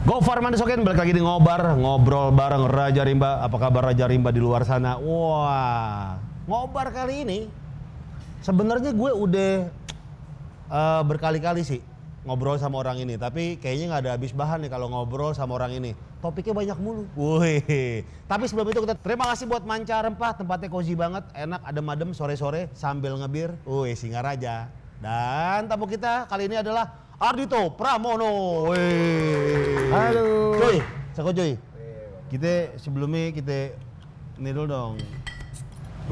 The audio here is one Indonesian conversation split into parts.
Gofar Mandesoken balik lagi di ngobrol bareng Raja Rimba. Apa kabar Raja Rimba di luar sana? Wah, ngobar kali ini sebenarnya gue udah berkali-kali sih ngobrol sama orang ini, tapi kayaknya nggak ada habis bahan nih kalau ngobrol sama orang ini. Topiknya banyak mulu. Wih. Tapi sebelum itu kita terima kasih buat Manca Rempah, tempatnya cozy banget, enak, adem-adem sore-sore sambil ngebir. Wih, Singaraja. Dan tamu kita kali ini adalah Ardhito Pramono. Wih. Halo. Coy, sako Coy. Kita sebelumnya kita ini dulu dong.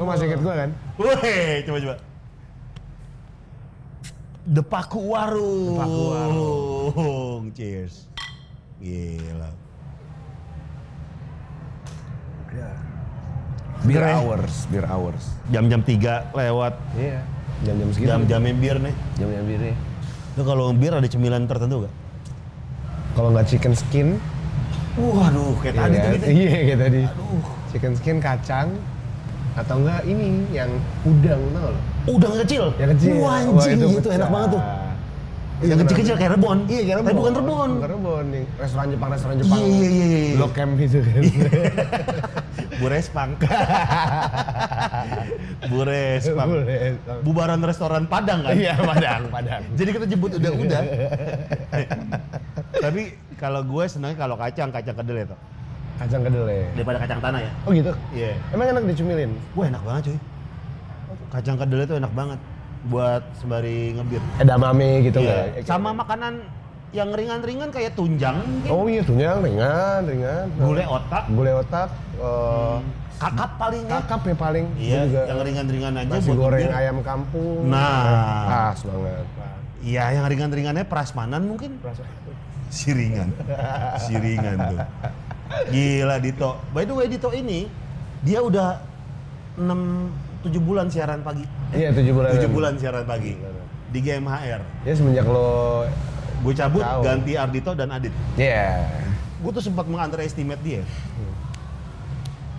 Lu masih inget gue kan? Wih, coba. Depaku Warung. Depaku Warung. Cheers. Gila. Beer hours. Jam-jam 3 lewat. Iya. Jam-jam segitu. Jam-jam bir nih. Jam-jam bir nih. Lu kalau bir ada cemilan tertentu gak? Kalau nggak chicken skin. Waduh, kayak tadi tuh gitu. Iya, kayak tadi. Aduh. Chicken skin kacang. Atau enggak ini yang udang, tau lo? Udang kecil? Yang kecil. Wah, anjing, itu enak banget tuh. Yang kecil-kecil kayak rebon. Iya, kayak rebon. Tapi bukan rebon. Bukan rebon nih. Restoran Jepang. Iya. Blok M gitu kan. Burespang. Burespang. Bubaran restoran Padang kan? Iya, Padang. Jadi kita jemput udah. Tapi kalau gue senangnya kalau kacang kedelai tuh. Kacang kedelai. Daripada kacang tanah ya. Oh gitu? Iya. Emang enak dicemilin? Wah, enak banget cuy. Kacang kedelai tuh enak banget buat sembari ngebir. Edamame gitu Iya. nggak? Sama makanan yang ringan-ringan kayak tunjang mungkin. Oh iya, tunjang ringan. Gulai otak. Kakap palingnya. Kakap ya paling. Iya, juga. yang ringan-ringan aja Nasi buat goreng ngebir. ayam kampung. Nah. Pas banget. Iya, yang ringan-ringannya prasmanan mungkin. Siringan tuh. Gila Dito. By the way Dito ini, dia udah 7 bulan siaran pagi. Iya, 7 bulan. 7 bulan siaran pagi. Di GMHR. Ya semenjak lo Gue cabut, tahu. ganti Ardhito dan Adit. Iya. Gue tuh sempat meng-underestimate dia.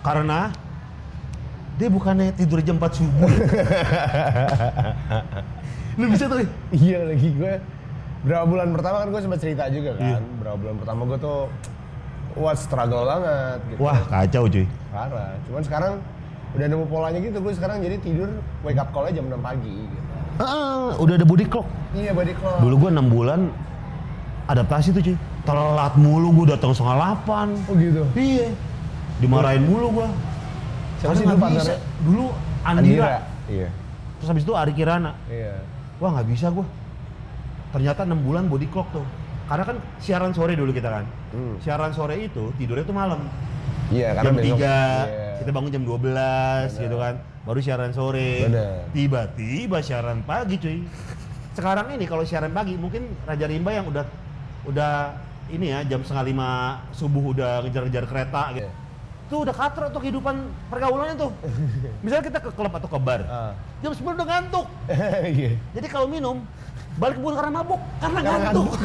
Karena dia bukannya tidur jam 4 subuh. Lu bisa tuh? Iya lagi gue. Berapa bulan pertama kan gue sempat cerita juga kan. Iya. Berapa bulan pertama gue tuh struggle banget gitu. Wah, kacau cuy. Parah. Cuman sekarang udah nemu polanya gitu. Gue sekarang jadi tidur wake up call-nya jam 6 pagi gitu. Udah ada body clock. Iya, body clock. Dulu gue 6 bulan adaptasi tuh cuy. Telat mulu, gue datang 7:30. Oh gitu? Iya. Dimarahin mulu gue. Siapa sih dulu partnernya? Dulu Andira. Iya. Terus habis itu Ari Kirana. Iya. Wah, nggak bisa gue. Ternyata 6 bulan body clock tuh. Karena kan siaran sore dulu kita kan. Siaran sore itu tidurnya tuh malam. Iya, karena Jam 3, iya. kita bangun jam 12 gitu kan. Baru siaran sore. Bener. Tiba-tiba siaran pagi cuy. Sekarang ini kalau siaran pagi mungkin Raja Rimba yang udah ini ya jam 4:30 subuh udah ngejar-ngejar kereta gitu. Tuh udah katro tuh kehidupan pergaulannya tuh. Misalnya kita ke klub atau ke bar. Jam 10 udah ngantuk. Iya. Jadi kalau minum balik bukan karena mabuk, karena ngantuk.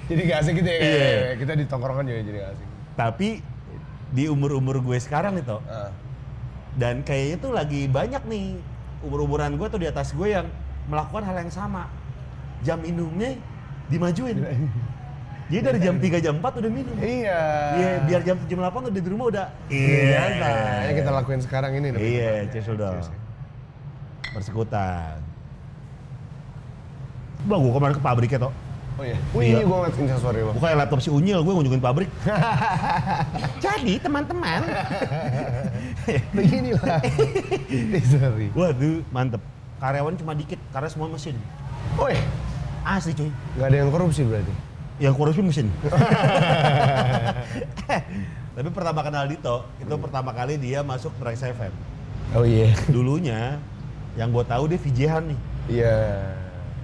Jadi gak asik gitu ya. Iya. Kita di tongkrongan juga jadi gak asik. Tapi di umur-umur gue sekarang itu, dan kayaknya tuh lagi banyak nih umur-umuran gue tuh di atas gue yang melakukan hal yang sama. Jam minumnya dimajuin. Jadi dari jam 3 jam 4 udah minum. Iya. Iya, biar jam 7 jam 8 udah di rumah udah. Iya. Yang kita lakuin sekarang ini. Iya, cheers dong. Persekutan. Bang, gue kemarin ke pabriknya toh. Oh iya. Wih, gue ngeliat instastory lo. Gue kayak laptop si Unyil, gue ngunjungin pabrik. Jadi teman-teman. Beginilah. Sorry. Waduh, mantep. Karyawan cuma dikit, karena semua mesin. Woi, Asli cuy. nggak ada yang korupsi berarti? Yang korupsi mesin. Tapi pertama kenal Dito, itu pertama kali dia masuk Trax FM. Oh iya. Dulunya, yang gue tahu dia VJ-han nih. Iya.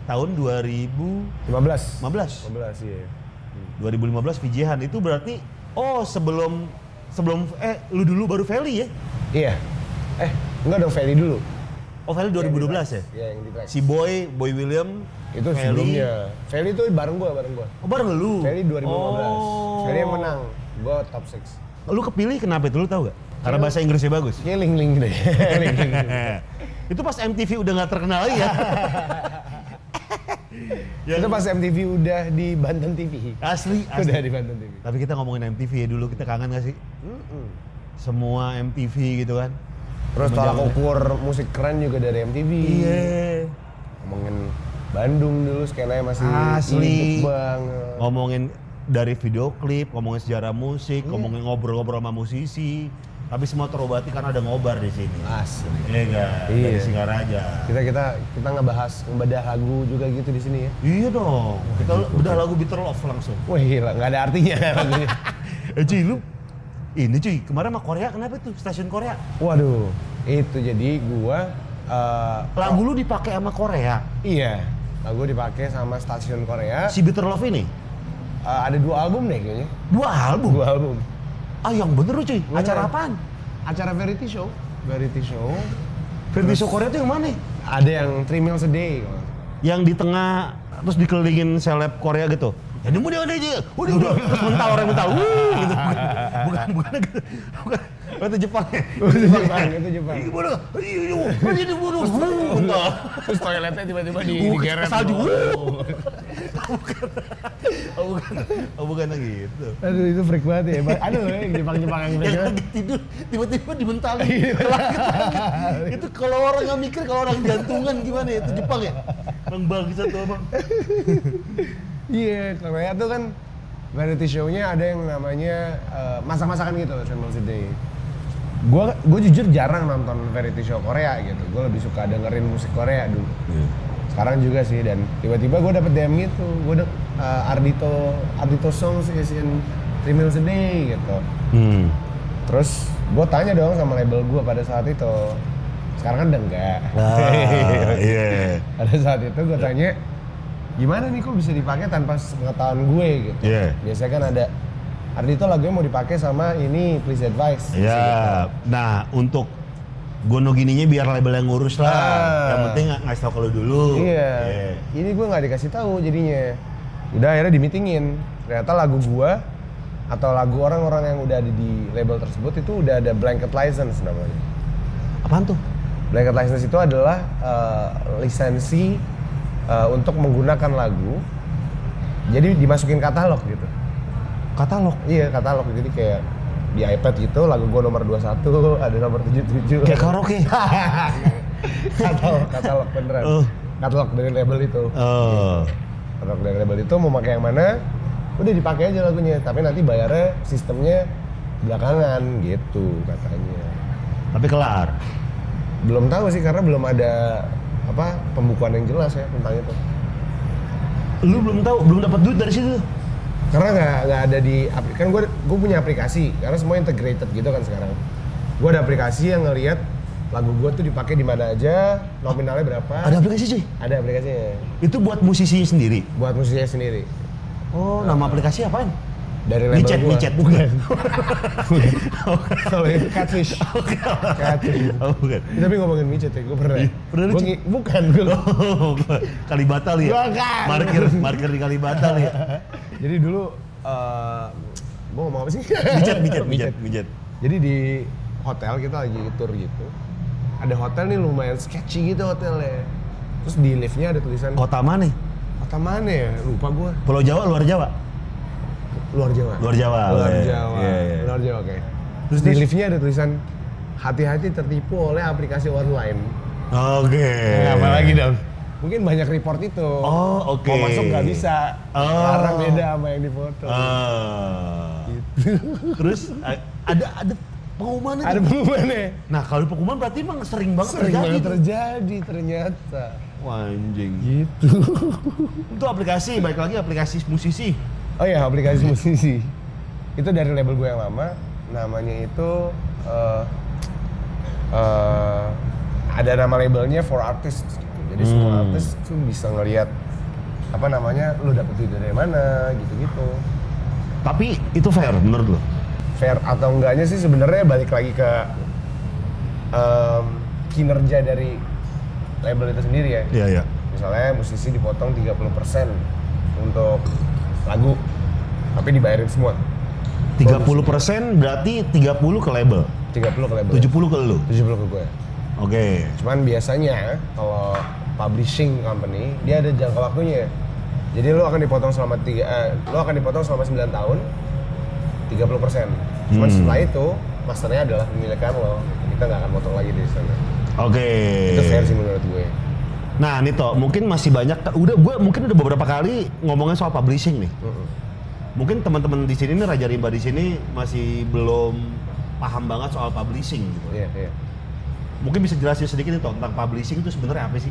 Tahun 15 iya. 2015 VJ-han itu berarti sebelum lu dulu baru Feli ya? Iya. Enggak dong, Feli dulu. Oh, Feli 2012 ya? Iya, yang di Trax. Si Boy William Itu Feli. sebelumnya. Feli itu bareng gua. Oh, bareng lu? Feli 2015. Oh. Feli yang menang. Gua top 6. Lu kepilih kenapa itu, lu tahu gak? Karena bahasa Inggrisnya bagus? Kayaknya link deh. Itu pas MTV udah gak terkenal lagi ya? Itu pas MTV udah di Banten TV. Asli. Udah di Banten TV. Tapi kita ngomongin MTV ya dulu, kita kangen gak sih? Semua MTV gitu kan. Terus tolak ukur musik keren juga dari MTV. Iya. Ngomongin Bandung dulu skenanya masih Asli. hidup banget. Ngomongin dari video klip, ngomongin sejarah musik, ngomongin ngobrol-ngobrol sama musisi. Tapi semua terobati karena ada ngobar di sini. Asli. Iya kan? Iya. Dari Singaraja. Kita ngebedah lagu juga gitu di sini ya. Iya dong. Kita udah lagu Bitter Love langsung. Wah gila, nggak ada artinya lagunya. Cuy, lu ini cuy, kemarin sama Korea kenapa tuh? Stasiun Korea. Waduh, itu jadi gua Lagu lu dipakai sama Korea. iya, lagu dipakai sama stasiun Korea. Si Bitter Love ini Ada 2 album deh kayaknya. 2 album. 2 album. Ah yang bener lu cuy. Bener. Acara apaan? Acara variety show. Variety show. Variety show Korea tuh yang mana? Ada yang 3 meals a day. Yang di tengah terus dikelilingin seleb Korea gitu. Ya udah aja. Udah. Terus mental orang mental. Gitu. Bukan gitu. Bukan. Oh, itu Jepang ya? Itu Jepang. Iya bodoh. Iya bodoh. Mental. Terus toiletnya tiba-tiba digeret. Salju. Bukan gitu. Aduh itu freak banget ya. Ada loh yang Jepang-Jepang yang Yang lagi tidur tiba-tiba dimentalin. Itu kalau orang nggak mikir, kalau orang jantungan gimana ya? Itu Jepang ya? Orang bangsat tuh abang. Iya, Korea tuh kan variety show-nya ada yang namanya masak-masakan gitu, Channel Day. Gue jujur jarang nonton variety show Korea gitu. Gue lebih suka dengerin musik Korea dulu. Sekarang juga sih, dan tiba-tiba gue dapet DM gitu. Gue Ardito Songs Asian 3 meals a day gitu. Terus gue tanya dong sama label gue pada saat itu. Sekarang kan udah enggak. Iya. Pada saat itu gue tanya, gimana nih kok bisa dipakai tanpa pengetahuan gue gitu. Iya. Biasanya kan ada Ardito lagunya mau dipakai sama ini Please Advice. Iya. Gitu. Nah, untuk gono gininya biar label yang ngurus lah. Yang penting ngasih tau kalau dulu. Iya. Ini gue nggak dikasih tahu jadinya. Udah akhirnya di-meetingin. Ternyata lagu gue atau lagu orang-orang yang udah ada di label tersebut itu udah ada blanket license namanya. Apaan tuh? Blanket license itu adalah lisensi untuk menggunakan lagu. Jadi dimasukin katalog gitu. Katalog? Iya, katalog. Jadi kayak di iPad gitu, lagu gue nomor 21, ada nomor 77. Kayak karaoke? katalog beneran. Katalog dari label itu. Katalog dari label itu mau pakai yang mana, udah dipakai aja lagunya. Tapi nanti bayarnya sistemnya belakangan gitu katanya. Tapi kelar? Belum tahu sih karena belum ada pembukuan yang jelas ya tentang itu. Lu belum tahu, belum dapat duit dari situ? Karena nggak ada di, kan gue punya aplikasi, karena semua integrated gitu kan sekarang. Gue ada aplikasi yang ngelihat lagu gue tuh dipakai di mana aja, nominalnya berapa. Ada aplikasi cuy? Ada aplikasinya. Itu buat musisinya sendiri? Buat musisinya sendiri. Oh, nama aplikasi apaan? Dari label gue. Micet? Bukan. Kalau itu Catfish. Catfish. Oh, bukan. Tapi ngomongin micet ya, gue pernah. Pernah lu? Bukan, gue. Kalibata li ya? Bukan. Markir di Kalibata li ya? Jadi dulu, gue ngomong apa sih? Micet. Jadi di hotel kita lagi tour gitu. Ada hotel nih lumayan sketchy gitu hotelnya. Terus di liftnya ada tulisan. Kota mana? Kota mana ya? Lupa gue. Pulau Jawa, luar Jawa? Luar Jawa. Luar Jawa. Iya. Luar Jawa, oke. Terus di liftnya ada tulisan hati-hati tertipu oleh aplikasi online. Oke. Apa lagi dong? Mungkin banyak report itu. Oh, oke. Mau masuk nggak bisa. Karena beda sama yang difoto. Gitu. Terus ada pengumuman itu? Ada pengumumannya. Nah, kalau pengumuman berarti emang sering banget Sering banget tuh. terjadi ternyata. Wah, anjing. Gitu. Itu aplikasi, baik lagi aplikasi musisi. Oh iya, aplikasi musisi. Itu dari label gue yang lama. Namanya itu ada nama labelnya For Artists gitu. Jadi semua artis tuh bisa ngelihat lu dapet duit dari mana gitu-gitu. Tapi itu fair menurut lo? Fair atau enggaknya sih sebenarnya balik lagi ke kinerja dari label itu sendiri ya. Iya. Misalnya musisi dipotong 30% untuk lagu, tapi dibayarin semua. 30% berarti 30 ke label? 30 ke label. 70 ke lu? 70 ke gue. Oke. Cuman biasanya kalau publishing company, dia ada jangka waktunya. Jadi lo akan dipotong selama 9 tahun 30%. Cuman setelah itu masternya adalah pemilikan lo. Kita nggak akan potong lagi di sana. Oke. Itu fair sih menurut gue. Nah, Nito, mungkin masih banyak. Gue mungkin udah beberapa kali ngomongin soal publishing nih. Mungkin teman-teman di sini nih, Raja Rimba di sini masih belum paham banget soal publishing gitu. Iya. Mungkin bisa jelasin sedikit nih tentang publishing itu sebenarnya apa sih?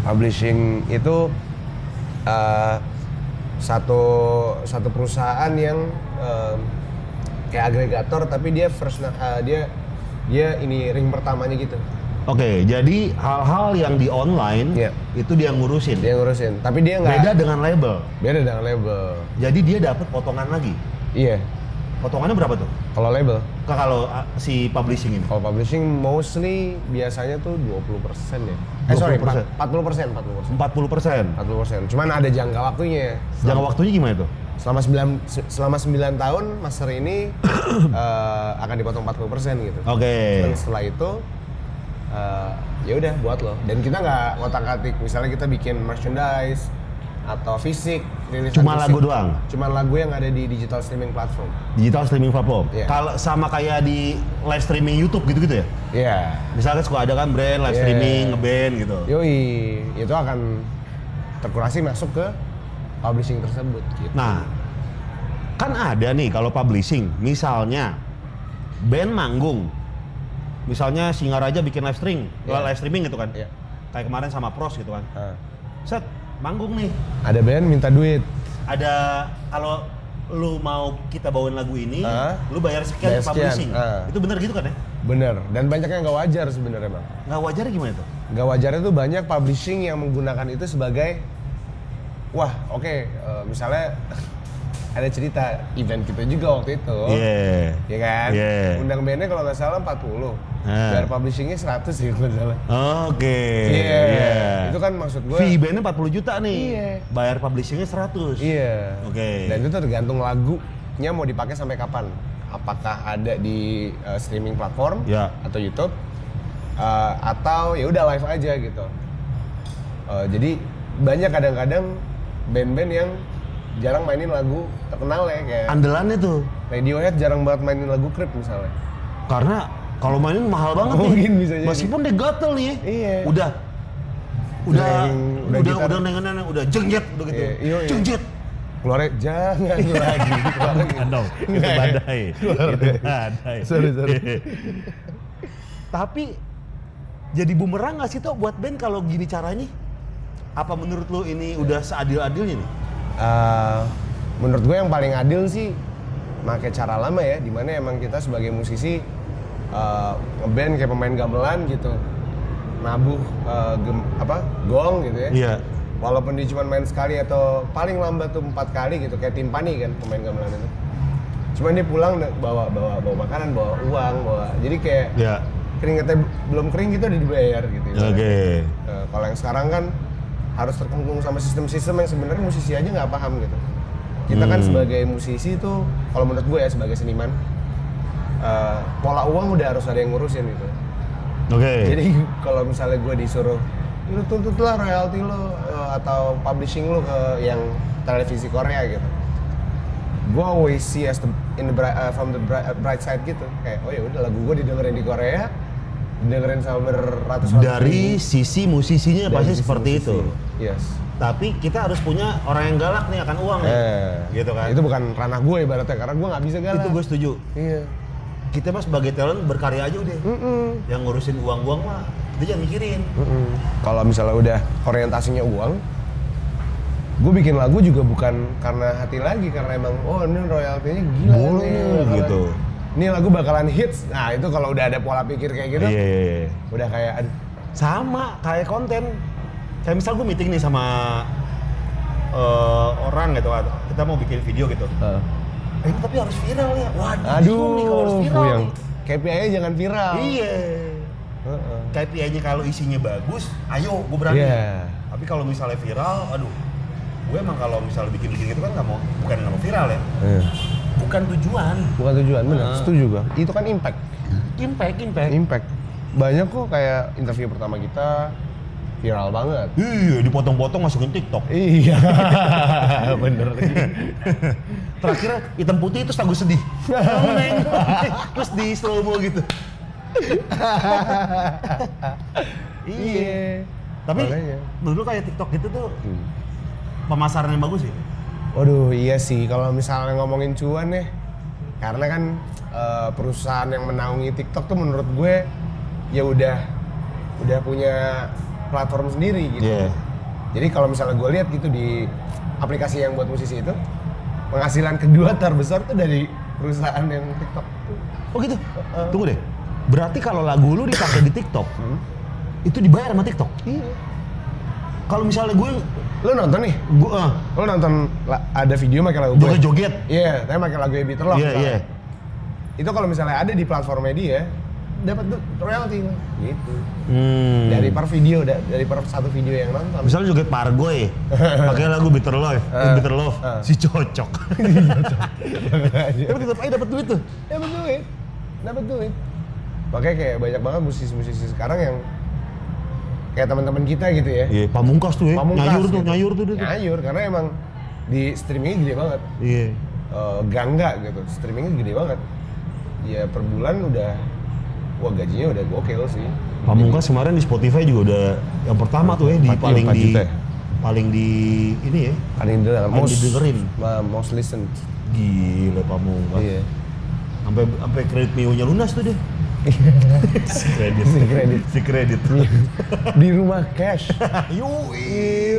Publishing itu satu perusahaan yang kayak agregator, tapi dia dia ini ring pertamanya gitu. Oke, jadi hal-hal yang di online itu dia ngurusin. Dia ngurusin, tapi dia nggak. Beda dengan label. Beda dengan label. Jadi dia dapat potongan lagi. Iya. Potongannya berapa tuh? Kalau label? Kalau si publishing ini? Kalau publishing mostly biasanya tuh 20% ya. 20%. 40%. 40%. Cuman ada jangka waktunya. Jangka waktunya gimana tuh? Selama 9 tahun master ini akan dipotong 40% gitu. Oke. Dan setelah itu ya udah buat lo. Dan kita nggak ngotak-atik. Misalnya kita bikin merchandise atau fisik, rilisan cuma fisik, lagu doang. Cuma lagu yang ada di digital streaming platform. Digital streaming platform. Yeah. Kalau sama kayak di live streaming YouTube gitu-gitu ya? Iya. Yeah. Misalnya suka ada kan brand live streaming, ngeband gitu. Yoi, itu akan terkurasi masuk ke publishing tersebut gitu. Nah, kan ada nih kalau publishing, misalnya band manggung. Misalnya Singaraja bikin live streaming gitu kan. Kayak kemarin sama Pros gitu kan. Set, manggung nih. Ada band minta duit. Ada, kalau lu mau kita bawain lagu ini, lu bayar sekian publishing. Itu bener gitu kan ya? Bener, dan banyak yang nggak wajar sebenarnya bang. Nggak wajar gimana tuh? Nggak wajarnya tuh banyak publishing yang menggunakan itu sebagai wah oke, misalnya ada cerita event kita juga waktu itu. Ya kan? Undang bandnya kalau nggak salah 40. Bayar publishingnya 100 sih kalau nggak salah. Oke. Itu kan maksud gue. Fee bandnya 40 juta nih. Bayar publishingnya 100. Oke. Dan itu tergantung lagunya mau dipakai sampai kapan. Apakah ada di streaming platform atau YouTube atau ya udah live aja gitu. Jadi banyak kadang-kadang band-band yang jarang mainin lagu terkenal ya kayak andalannya tuh. Radiohead jarang banget mainin lagu Creep misalnya. Karena kalau mainin mahal banget nih. Mungkin bisa jadi. Meskipun dia gatel nih. Udah nengen-nengen, udah jengjet udah gitu. Jengjet. Keluarnya jangan lagi. Bukan dong. Itu badai. Sorry. Tapi jadi bumerang nggak sih tuh buat band kalau gini caranya? Apa menurut lu ini udah seadil-adilnya nih? Menurut gue yang paling adil sih pakai cara lama ya, dimana emang kita sebagai musisi ngeband kayak pemain gamelan gitu, nabuh gong gitu ya. Iya. Walaupun dia cuma main sekali atau paling lambat tuh 4 kali gitu, kayak timpani kan pemain gamelan itu. Cuman dia pulang bawa makanan, bawa uang, jadi kayak keringetnya belum kering gitu udah dibayar gitu. Oke. Kalau yang sekarang kan harus terkungkung sama sistem-sistem yang sebenarnya musisi aja nggak paham gitu. Kita kan sebagai musisi tuh, kalau menurut gue ya sebagai seniman, pola uang udah harus ada yang ngurusin gitu. Jadi kalau misalnya gue disuruh, lu tuntutlah royalti lo atau publishing lo ke yang televisi Korea gitu. Gue always see as from the bright side gitu. Kayak oh ya udah lagu gue didengerin di Korea, didengerin sama beratus-ratus dari ribu. Sisi musisinya pasti seperti musisi. itu. Yes. Tapi kita harus punya orang yang galak nih akan uang nih. Gitu kan. Itu bukan ranah gue ibaratnya karena gue nggak bisa galak. Itu gue setuju. Iya. Kita mah sebagai talent berkarya aja udah. Yang ngurusin uang-uang mah dia jangan mikirin. Kalau misalnya udah orientasinya uang, gue bikin lagu juga bukan karena hati lagi, karena emang oh ini royaltinya gila nih gitu. Ini lagu bakalan hits. Nah itu kalau udah ada pola pikir kayak gitu, udah kayak sama kayak konten. Kayak misal gue meeting nih sama orang gitu, kita mau bikin video gitu. Tapi harus viral ya. Waduh, nih kalau harus viral. KPI-nya jangan viral. Iya. KPI-nya kalau isinya bagus, ayo gue berani. Tapi kalau misalnya viral, aduh, gue emang kalau misalnya bikin gitu kan bukan nggak mau viral ya. Bukan tujuan. Bukan tujuan, benar. Setuju gue. Itu kan impact. Impact. Banyak kok kayak interview pertama kita, Viral banget. Iya, dipotong-potong masukin TikTok. Iya, bener. Terakhir hitam putih itu lagu sedih. Neng, terus di slow mo gitu. Iya. Tapi menurut lu kayak TikTok gitu tuh pemasaran yang bagus ya? Waduh, iya sih. Kalau misalnya ngomongin cuan ya, karena kan perusahaan yang menaungi TikTok tuh menurut gue ya udah punya platform sendiri gitu. Yeah. Jadi kalau misalnya gue lihat gitu di aplikasi yang buat musisi itu, penghasilan kedua terbesar tuh dari perusahaan yang TikTok. Oh gitu? Tunggu deh. Berarti kalau lagu lu dipakai di TikTok, itu dibayar sama TikTok? Iya. Kalau misalnya gue, Lo nonton nih? Lo nonton ada video pakai lagu gue? Joget-joget? Iya, tapi pakai lagu Bitter Love. Iya. Itu kalau misalnya ada di platformnya dia, dapat royalti gitu. Dari per video, dari per satu video yang nonton. Misalnya joget Pargoy, pakai lagu Bitter Love, si cocok. Tapi tetap aja dapat duit tuh. Dapat duit. Makanya kayak banyak banget musisi-musisi sekarang yang kayak teman-teman kita gitu ya. Iya, Pamungkas tuh ya. Nyayur tuh dia. Nyayur karena emang di streamingnya gede banget. Iya. Gangga gitu, streamingnya gede banget. Ya per bulan udah, wah gajinya udah gokil sih. Pamungkas kemarin di Spotify juga udah yang pertama tuh ya, paling di ini ya. Paling didengerin. Most listened. Gila Pamungkas. Iya. Sampai kredit Mio-nya lunas tuh dia. Si kredit. Di rumah cash. Yui.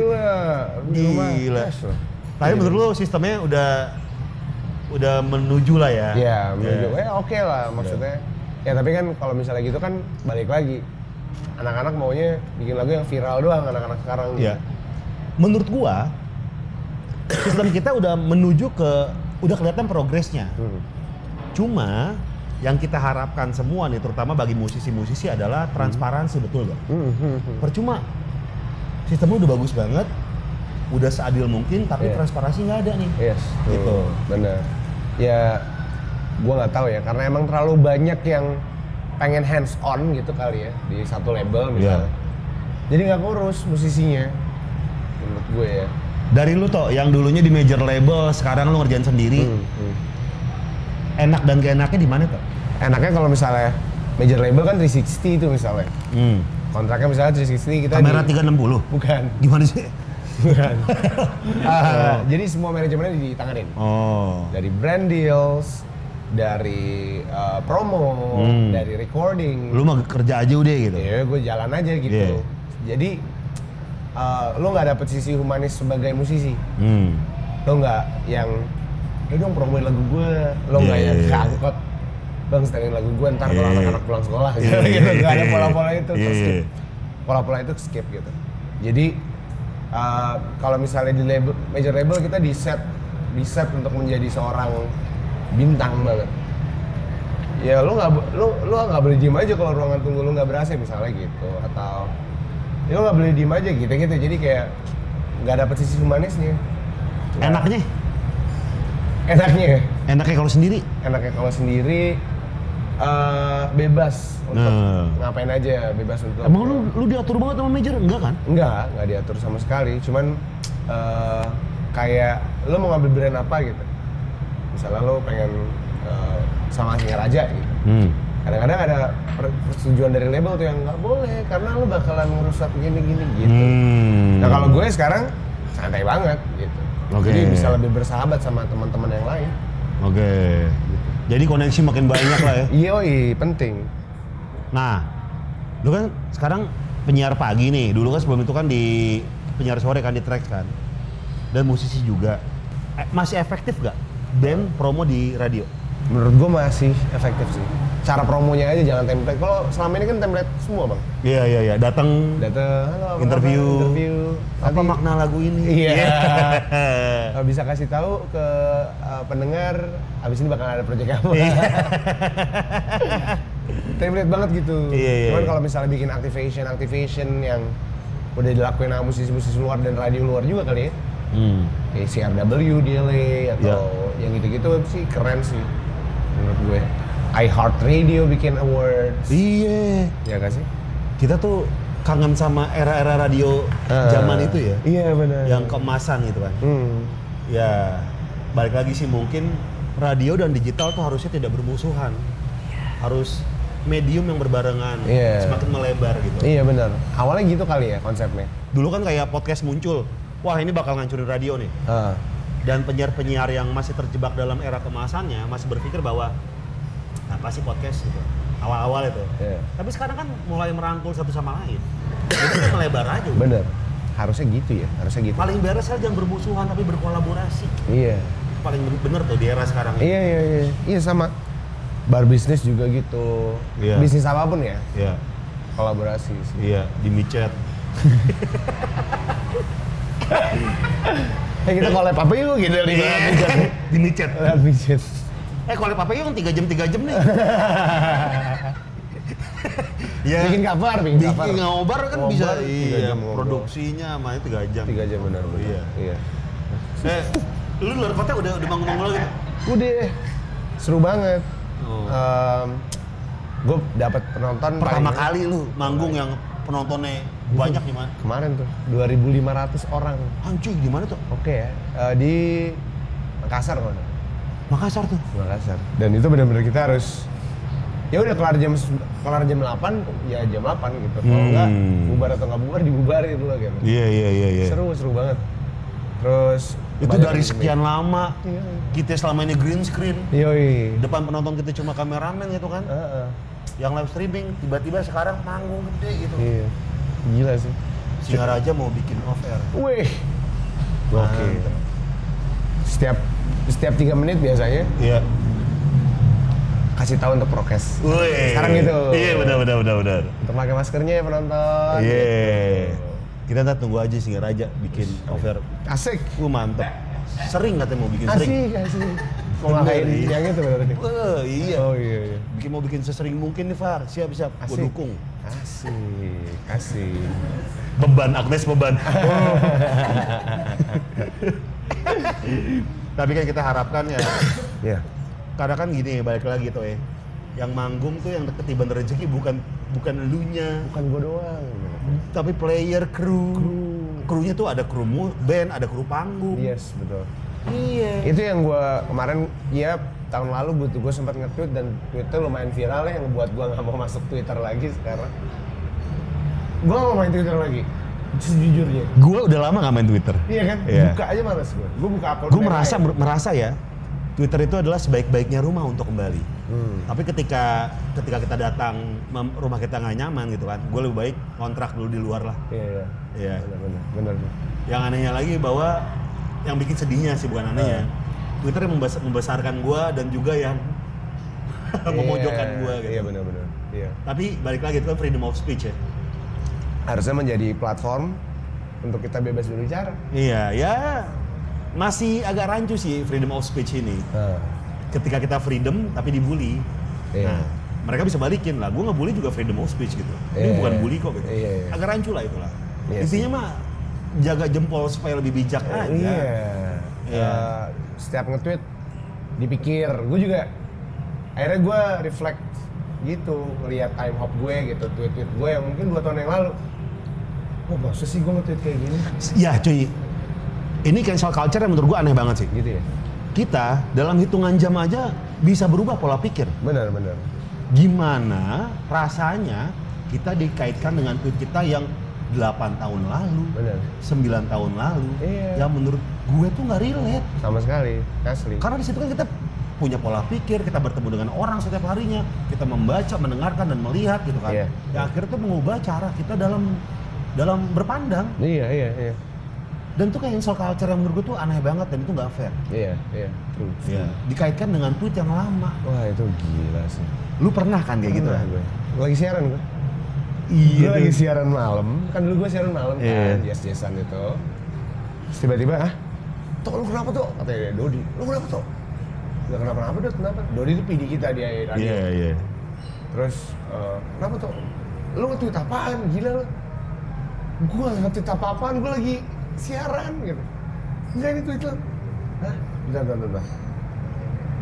Di rumah cash loh. Tapi menurut lo sistemnya udah menuju lah ya? Iya, menuju. Oke lah maksudnya. Ya tapi kan kalau misalnya gitu kan balik lagi. Anak-anak maunya bikin lagu yang viral doang anak-anak sekarang. Iya. Menurut gua sistem kita udah menuju udah kelihatan progresnya. Cuma yang kita harapkan semua nih, terutama bagi musisi-musisi adalah transparansi, betul gak? Percuma sistemnya udah bagus banget, udah seadil mungkin, tapi transparansi nggak ada nih. Yes, gitu. Bener. Ya, gua nggak tahu ya, karena emang terlalu banyak yang pengen hands on gitu kali ya di satu label misalnya. Jadi nggak kurus musisinya, menurut gue ya. Dari lu toh, yang dulunya di major label, sekarang lu ngerjain sendiri. Enak dan gak enaknya di mana toh? Enaknya kalau misalnya major label kan 360 itu misalnya. Kontraknya misalnya 360 kita kamera 360? Bukan. Gimana sih? Bukan. Jadi semua manajemennya ditanganin. Dari brand deals, dari promo, dari recording. Lu mah kerja aja udah gitu? Iya, gue jalan aja gitu. Jadi lo nggak dapet sisi humanis sebagai musisi. Lo nggak yang dong promoin lagu gue, lo nggak yang keangkot, bang setelin lagu gue ntar kalau anak-anak pulang sekolah gitu, nggak ada pola-pola itu, skip. Pola-pola itu skip gitu. Jadi kalau misalnya di major label kita di set untuk menjadi seorang bintang banget. Ya lo nggak boleh diem aja kalau ruangan tunggu lo nggak berhasil misalnya gitu, atau ya lo nggak boleh diem aja gitu. Jadi kayak nggak dapet sisi humanisnya. Enaknya kalau sendiri? Enaknya kalau sendiri bebas untuk ngapain aja, bebas untuk. Emang lu diatur banget sama manajer? Enggak kan? Enggak diatur sama sekali. Cuman kayak lo mau ngambil brand apa gitu. Misalnya lo pengen sama Singaraja gitu. Kadang-kadang ada persetujuan dari label tuh yang nggak boleh karena lo bakalan ngerusak gini-gini gitu. Nah kalau gue sekarang santai banget gitu. Jadi bisa lebih bersahabat sama teman-teman yang lain. Jadi koneksi makin banyak lah ya. Iya, penting. Nah, lu kan sekarang penyiar pagi nih. Dulu kan sebelum itu kan di penyiar sore kan di Trax kan. Dan musisi juga. Masih efektif gak band promo di radio? Menurut gua masih efektif sih. Cara promonya aja jangan template. Kalau selama ini kan template semua, Bang. Iya. Datang halo, interview. Apa makna lagu ini? Iya. Bisa kasih tahu ke pendengar abis ini bakal ada project apa. Template banget gitu. Cuman kalau misalnya bikin activation yang udah dilakuin sama musisi-musisi luar dan radio luar juga kali ya. Kayak CRW, DLA atau yang gitu-gitu sih keren sih menurut gue. iHeartRadio bikin awards. Iya. Ya gak sih? Kita tuh kangen sama era-era radio zaman itu ya. Iya benar. Yang keemasan gitu kan. Ya balik lagi sih mungkin radio dan digital tuh harusnya tidak bermusuhan. Harus medium yang berbarengan, semakin melebar gitu. Iya benar. Awalnya gitu kali ya konsepnya. Dulu kan kayak podcast muncul, wah ini bakal ngancurin radio nih. Dan penyiar-penyiar yang masih terjebak dalam era kemasannya masih berpikir bahwa apa sih podcast gitu. Awal-awal itu. Tapi sekarang kan mulai merangkul satu sama lain. Itu kan melebar aja. Bener. Harusnya gitu ya, harusnya gitu. Paling beres aja jangan bermusuhan tapi berkolaborasi. Iya. Paling bener tuh di era sekarang ini. Iya sama. Bar bisnis juga gitu. Bisnis apapun ya. Iya. Kolaborasi sih. Iya, di micet. Kita collab apa yuk gitu di micet. Lihat micet. Collab apa yuk 3 jam nih. Ya, bikin cover. Bikin ngobar kan ngobar, bisa. Iya, produksinya sama 3 jam. 3 jam benar. Iya. Lu luar kota udah manggung-manggung lagi? Udah. Seru banget. Gue dapat penonton pertama kali lu manggung yang penontonnya banyak di mana? Kemarin tuh 2.500 orang. Anjing di mana tuh? Oke ya. Di Makassar mana? Makassar tuh. Makassar. Dan itu benar-benar kita harus ya udah kelar jam 8 ya jam 8 gitu. Kalau enggak bubar atau enggak bubar dibubarin dulu gitu. Iya. Seru banget. Terus itu dari sekian lama kita selama ini green screen. Yoi. Depan penonton kita cuma kameramen gitu kan. Yang live streaming tiba-tiba sekarang manggung gede gitu. Iya. Gila sih. Singaraja mau bikin off air. Wih. Oke. Setiap 3 menit biasanya. Iya. Kasih tahu untuk prokes. Wih. Sekarang gitu. Iya benar. Untuk pakai maskernya ya penonton. Iya. Gitu. Kita ntar tunggu aja Singaraja bikin off air. Asik. Mantep. Sering katanya mau bikin sering. Asik. Mau ngakain yang itu berarti. Iya. Oh iya. Mau bikin sesering mungkin nih Far. Siap. Gue dukung. Asik. Beban, Agnes beban. Tapi kan kita harapkan ya. Iya. Karena kan gini balik lagi tuh ya. Yang manggung tuh yang ketiban rezeki bukan elunya. Bukan gue doang. Tapi player, krunya tuh ada kru band, ada kru panggung. Yes, betul. Iya. Itu yang gue kemarin ya tahun lalu gue sempat nge-tweet dan Twitter lumayan viral ya yang buat gue nggak mau masuk Twitter lagi sekarang. Gue nggak mau main Twitter lagi. Sejujurnya. Gue udah lama nggak main Twitter. Iya kan? Iya. Buka aja males gue. Gue buka akun. Gue merasa ya Twitter itu adalah sebaik-baiknya rumah untuk kembali. Tapi ketika kita datang rumah kita nggak nyaman gitu kan, gue lebih baik kontrak dulu di luar lah. Iya. Benar. Yang anehnya lagi bahwa yang bikin sedihnya sih bukan anehnya. Twitter yang membesarkan gue dan juga yang memojokkan gue gitu. Iya benar. Iya. Tapi balik lagi itu kan freedom of speech ya. Harusnya menjadi platform untuk kita bebas berbicara. Iya, ya masih agak rancu sih freedom of speech ini. Ketika kita freedom tapi dibully, nah mereka bisa balikin lah. Gue ngebully juga freedom of speech gitu. Ini bukan bully kok gitu. Agak rancu lah itulah. Intinya mah jaga jempol supaya lebih bijak aja. Iya. Setiap nge-tweet dipikir. Gue juga akhirnya gue reflect gitu, ngeliat time hop gue gitu, tweet gue yang mungkin 2 tahun yang lalu. Wah, masa sih gue nge-tweet kayak gini? Ya cuy, ini cancel culture yang menurut gue aneh banget sih. Gitu ya? Kita dalam hitungan jam aja bisa berubah pola pikir. Benar. Gimana rasanya kita dikaitkan dengan tweet kita yang 8 tahun lalu, 9 tahun lalu, yang menurut gue tuh nggak relate. Sama sekali, asli. Karena di situ kan kita punya pola pikir, kita bertemu dengan orang setiap harinya, kita membaca, mendengarkan dan melihat gitu kan. Ya akhirnya tuh mengubah cara kita dalam berpandang. Iya. Dan tuh kayak cancel culture yang menurut gue tuh aneh banget dan itu nggak fair. Iya. True. Dikaitkan dengan tweet yang lama. Wah itu gila sih. Lu pernah kan kayak gitu kan? Gue lagi siaran gue. Iya. Gue lagi siaran malam. Kan dulu gue siaran malam kan, jazz-jazzan itu. Terus tiba-tiba, Tok lu kenapa Tok? Katanya Dodi, lu kenapa Tok? Gak kenapa-napa Dodi, kenapa? Dodi itu PD kita di radio. Iya. Terus, kenapa Tok? Lu nge-tweet apaan? Gila lu. Gue gak nge-tweet apa-apaan, gue lagi siaran gitu. Enggak ini tweet lu. Hah? Bentar.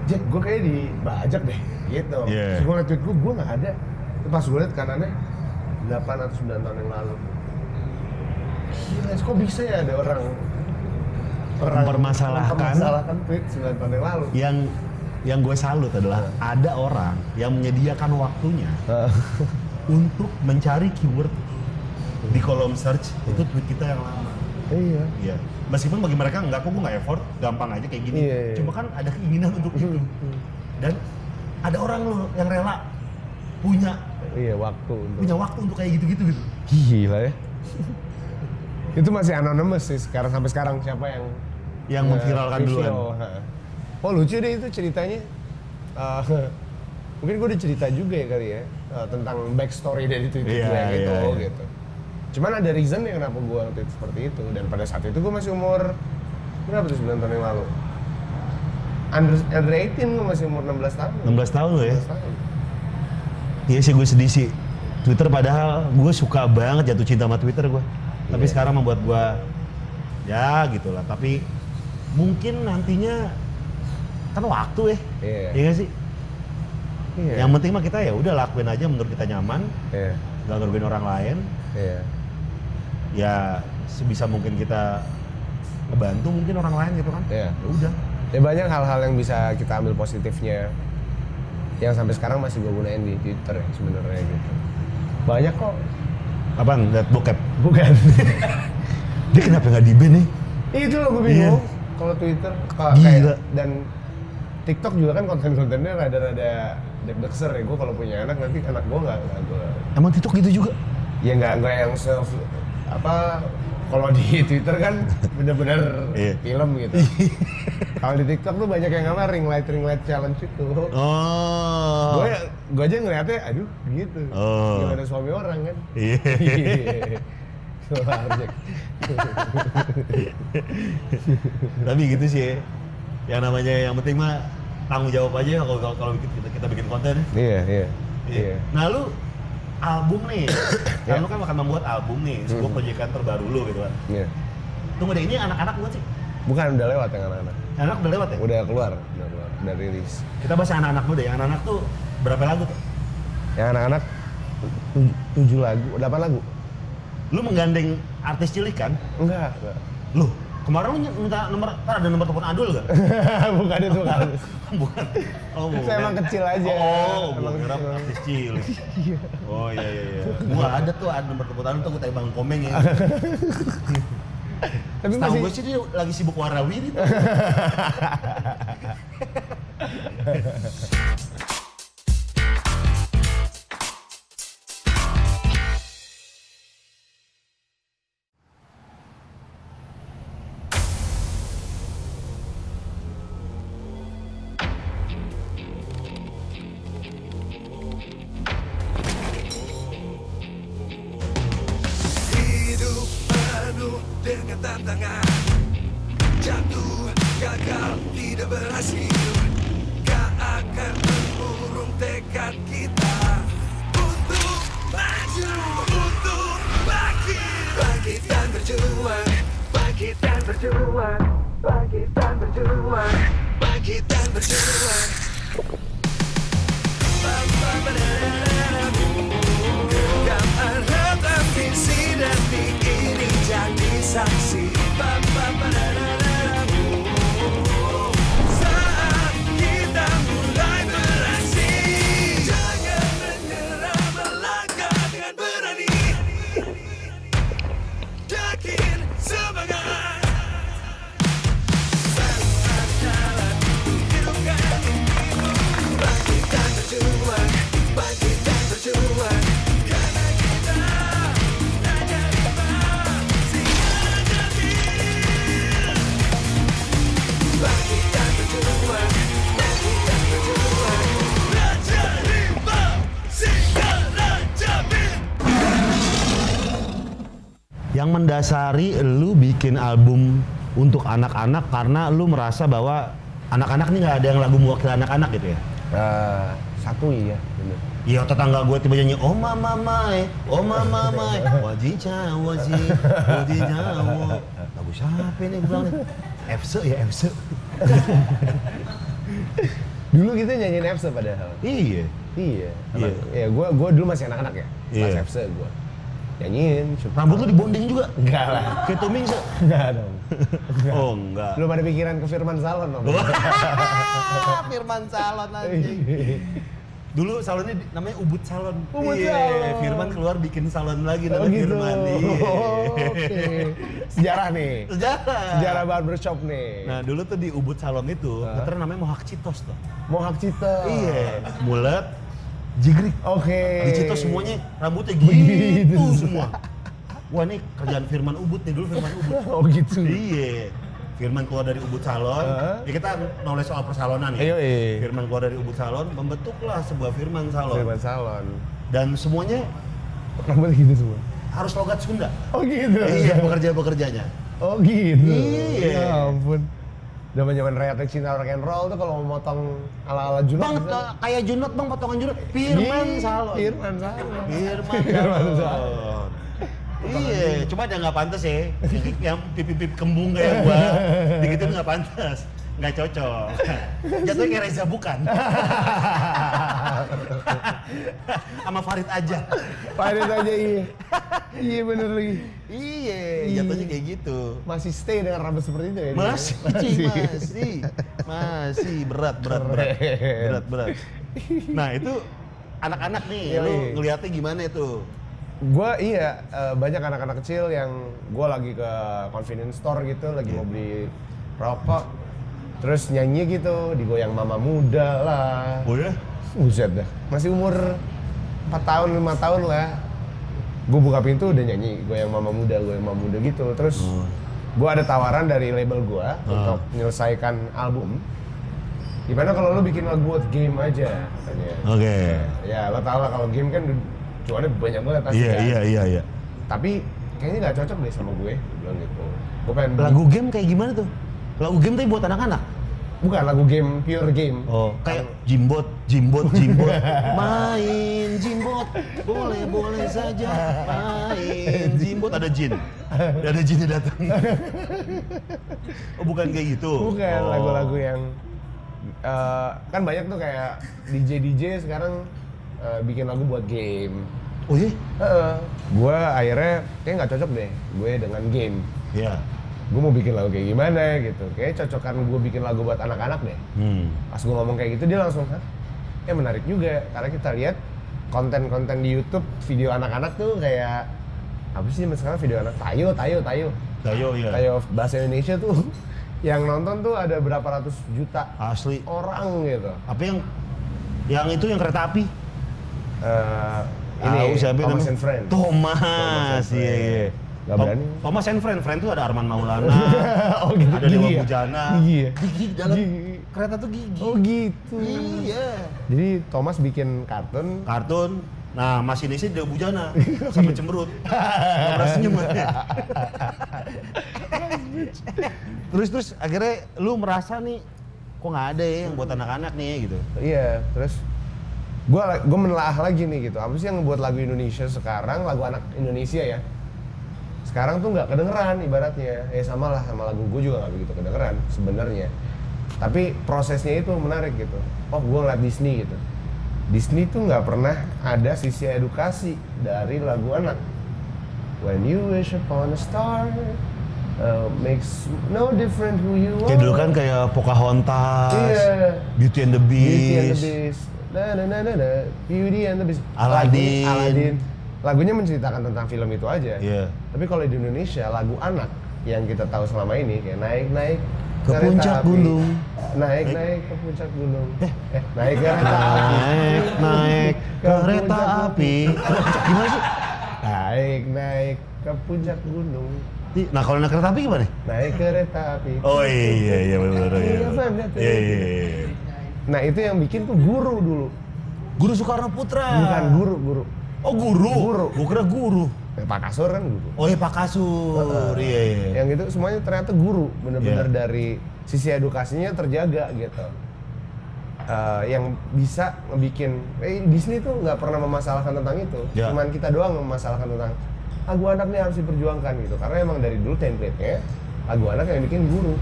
Jack, gue kayaknya dibajak deh, gitu. Terus gue liat tweet gue gak ada. Terus pas gue liat kanannya, 8 atau 9 tahun yang lalu. Gila, kok bisa ya ada orang mempermasalahkan tweet 9 tahun yang lalu. Yang gue salut adalah ada orang yang menyediakan waktunya untuk mencari keyword di kolom search itu tweet kita yang lama. Iya. Iya. Meskipun bagi mereka enggak, kok gue nggak effort, gampang aja kayak gini. Iya. Cuma kan ada keinginan untuk itu. Dan ada orang loh yang rela punya waktu untuk kayak gitu-gitu gitu. Gila ya. Itu masih anonymous sih sampai sekarang siapa yang memviralkan duluan. Oh lucu deh itu ceritanya. Mungkin gue udah cerita juga ya kali ya tentang backstory dari Twitter gitu. Cuman ada reason ya kenapa gue tweet seperti itu, dan pada saat itu gue masih umur berapa tuh 9 tahun yang lalu? Under 18 gue masih umur 16 tahun. 16 tahun lo ya? 16 tahun. Iya sih gue sedih sih. Twitter padahal gue suka banget jatuh cinta sama Twitter gue. Tapi sekarang membuat gue ya gitulah. Tapi mungkin nantinya kan waktu ya. Iya gak sih? Iya. Yang penting mah kita ya udah lakuin aja menurut kita nyaman. Iya. Gak ngerugiin orang lain. Iya. Ya sebisa mungkin kita ngebantu mungkin orang lain gitu kan. Iya. Ya udah. Ya banyak hal-hal yang bisa kita ambil positifnya yang sampai sekarang masih gue gunain di Twitter ya sebenarnya gitu. Banyak kok. Apaan? Lihat bokep? Bukan. Dia kenapa nggak di-ban nih? Itu loh gue bingung. Iya. Kalau Twitter kayak dan TikTok juga kan konten-kontennya rada-rada deg-degser ya. Gue kalau punya anak nanti anak gue nggak gue. Emang TikTok gitu juga? Ya nggak yang kalau di Twitter kan bener-bener film gitu. Kalau di TikTok tuh banyak yang ring light challenge itu. Oh. Gue aja ngeliatnya, aduh gitu. Oh. Gak ada suami orang kan. Iya. Tapi gitu sih. Yang namanya yang penting mah tanggung jawab aja kalau kita bikin konten. Iya. Nah lu album nih, kan lu kan akan membuat album nih, sebuah proyekan terbaru lu gitu kan. Iya. Tunggu deh, ini anak-anak bukan sih? Bukan, udah lewat yang anak-anak. Anak udah lewat ya? Udah keluar, udah rilis. Kita bahas anak-anak dulu deh, yang anak-anak tuh berapa lagu tuh? Yang anak-anak 7 lagu, 8 lagu. Lu menggandeng artis cilik kan? Enggak. Lu? Kemarin lu minta nomor, ada nomor telepon Adul gak? Bukan itu kan. Bukan. Oh, saya emang kecil aja. Oh, emang kira artis cilik. Oh iya. Gua ada nomor telepon Adul tuh, gua tanya Bang Komeng ya. Tapi setahu gue sih dia lagi sibuk warawiri tuh. Dengan tantangan jatuh, gagal, tidak berhasil, gak akan mengurung tekad kita untuk maju, untuk bangkit dan berjuang, bangkit dan berjuang, bangkit dan berjuang, bangkit dan berjuang. Genggam erat ambisi dan ini jadi saksi. Saat kita mulai beraksi, jangan menyerah, melangkah dengan berani, yakin semangat. Saat jalan hidupkan mimpimu, bangkit dan berjuang, bangkit dan berjuang. Yang mendasari lu bikin album untuk anak-anak karena lu merasa bahwa anak-anak nih nggak ada yang lagu mewakili anak-anak gitu ya? Satu iya, bener. Iya, tetangga gue tiba nyanyi oh mama mai, wajib jawo. Lagu siapa nih gue bilang nih? Efse. Dulu kita nyanyiin Efse padahal. Iya. Iya. Iya. Ya gue dulu masih anak-anak ya. Kelas Iya. FC gue. Nyanyiin. Rambut lu dibonding juga? Enggak lah. Kayak Toming sih? Enggak dong. Oh enggak. Belum ada pikiran ke Firman Salon dong. Firman Salon anjing. Dulu salonnya namanya Ubud Salon. Ubud Iya, Salon. Firman keluar bikin salon lagi Oh namanya gitu. Firman. Iya. Oke. Sejarah nih. Sejarah. Sejarah barbershop nih. Nah dulu tuh di Ubud Salon itu, veteran namanya Mohak Citos tuh. Mohak Cita. Iya, mulet, jigrik. Oke. Di Citos semuanya rambutnya Begitu. gitu semua. Wah nih kerjaan Firman Ubud nih, dulu Firman Ubud. Oh gitu. Iya. Firman keluar dari Ubud Salon, ya kita knowledge soal persalonan ya. Ayo, iya. Firman keluar dari Ubud Salon, membentuklah sebuah Firman Salon. Firman Salon. Dan semuanya Rambutnya gitu semua. harus logat Sunda. Oh gitu. Iya, pekerja-pekerjanya. Oh gitu. Iya. Ya ampun. Zaman-zaman Reatek Cinta Rock and Roll tuh kalau mau motong ala-ala Junot. Bang, bisa. kayak Junot bang, potongan Junot. Firman Ih, Salon. Firman Salon. Firman Firman Salon. Salon. Iya, cuma dia nggak pantas ya. Yang pipip kembung kayak gua, digituin nggak pantas, nggak cocok. Jatuhnya kayak Reza bukan. Sama Farid aja. Farid aja iya. Iya bener lagi. Iya, jatuhnya kayak gitu. Masih stay dengan rambut seperti itu ya? dia? Masih berat. Nah itu anak-anak nih, Iya, lu iya. ngeliatnya gimana itu? Gua iya, banyak anak-anak kecil yang gua lagi ke convenience store gitu, lagi mau beli rokok, terus nyanyi gitu, digoyang Mama Muda lah. Oh ya? Buset dah, masih umur 4 tahun, 5 tahun lah. Gue buka pintu udah nyanyi, goyang Mama Muda gitu. Terus gua ada tawaran dari label gua untuk menyelesaikan album. Gimana kalau lu bikin lagu buat game aja katanya. Oke. Ya lo tau lah kalau game kan cuannya banyak banget pasti kan. Iya. Tapi kayaknya nggak cocok deh sama gue bilang gitu. Gue pengen Lagu game kayak gimana tuh? Lagu game tuh buat anak-anak? bukan lagu game, pure game. Oh, kayak jimbot. Main jimbot, boleh saja. Main jimbot, ada jin. Ada jinnya datang. Oh, bukan kayak gitu. Bukan Oh. lagu-lagu yang kan banyak tuh kayak DJ sekarang bikin lagu buat game. Oh iya? Gue akhirnya kayak nggak cocok deh gue dengan game. Iya. Gue mau bikin lagu kayak gimana gitu. Kayak cocokan gue bikin lagu buat anak-anak deh. Pas gue ngomong kayak gitu dia langsung, hah? Ya menarik juga karena kita lihat konten-konten di YouTube video anak-anak tuh kayak apa sih sekarang video anak tayo. Tayo iya. Tayo bahasa Indonesia tuh yang nonton tuh ada berapa ratus juta Asli. orang gitu. Apa yang itu yang kereta api? Ini Tahu siapa Thomas namanya? and Friends. Thomas, iya. Gak berani. Thomas and Friends tuh ada Arman Maulana, Oh gitu. ada Dewa Gigi ya? Bujana. Gigi ya? Gigi dalam Gigi. kereta tuh gigi. Oh gitu. Iya. Jadi Thomas bikin kartun. Kartun. Nah, masinisnya Dewa Bujana sampai cemberut. Nggak berasa senyum. Terus akhirnya lu merasa nih kok nggak ada ya yang buat anak-anak nih gitu. Iya, terus gua menelaah lagi nih gitu. Apa sih yang ngebuat lagu Indonesia sekarang, lagu anak Indonesia ya? Sekarang tuh nggak kedengeran ibaratnya. Sama lah sama lagu gue juga nggak begitu kedengeran sebenarnya. Tapi prosesnya itu menarik gitu. Oh, gua ngeliat Disney gitu. Disney tuh nggak pernah ada sisi edukasi dari lagu anak. When you wish upon a star, makes no different who you are. Kayak dulu kan kayak Pocahontas, Iya. Beauty and the Beauty and the Beast. Beast. Beauty and the Beast. Aladdin. Aladdin. Lagunya menceritakan tentang film itu aja. Iya. Tapi kalau di Indonesia lagu anak yang kita tahu selama ini kayak naik Ke kereta puncak api. gunung. Naik ke puncak gunung. Naik kereta api. Naik kereta api. Gimana sih? Naik ke puncak gunung. Nah kalau naik kereta api gimana? Naik kereta api. Oh iya benar. Iya. Nah itu yang bikin tuh guru dulu. Guru Soekarno Putra. Bukan guru. Oh guru. Guru. Gua kira guru. Pak Kasur kan guru. Oh iya Pak Kasur. Iya. Yang itu semuanya ternyata guru, bener-bener Iya. dari sisi edukasinya terjaga gitu. Yang bisa ngebikin, Disney tuh nggak pernah memasalahkan tentang itu, Ya. cuman kita doang memasalahkan tentang lagu anak nih harus diperjuangkan gitu, karena emang dari dulu template-nya lagu anak yang bikin guru.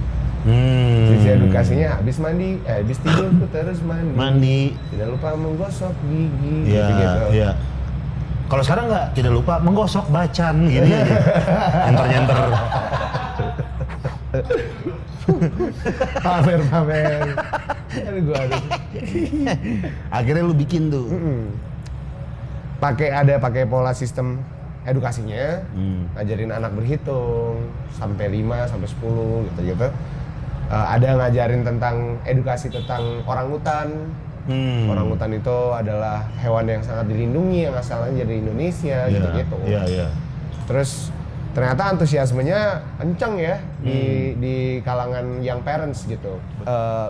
Sisi edukasinya habis tidur tuh terus Mandi. Tidak lupa menggosok gigi. Iya, gitu. iya. Kalau sekarang nggak, tidak lupa menggosok bacan gini aja. Nyenter-nyenter. Pamer. Aduh gua ada. Akhirnya lu bikin tuh. Pakai pola sistem edukasinya, ngajarin anak berhitung sampai 5 sampai 10 gitu. Ada ngajarin tentang edukasi tentang orangutan. Orangutan itu adalah hewan yang sangat dilindungi yang asalnya dari Indonesia gitu. Iya. Terus ternyata antusiasmenya kenceng ya di kalangan young parents gitu.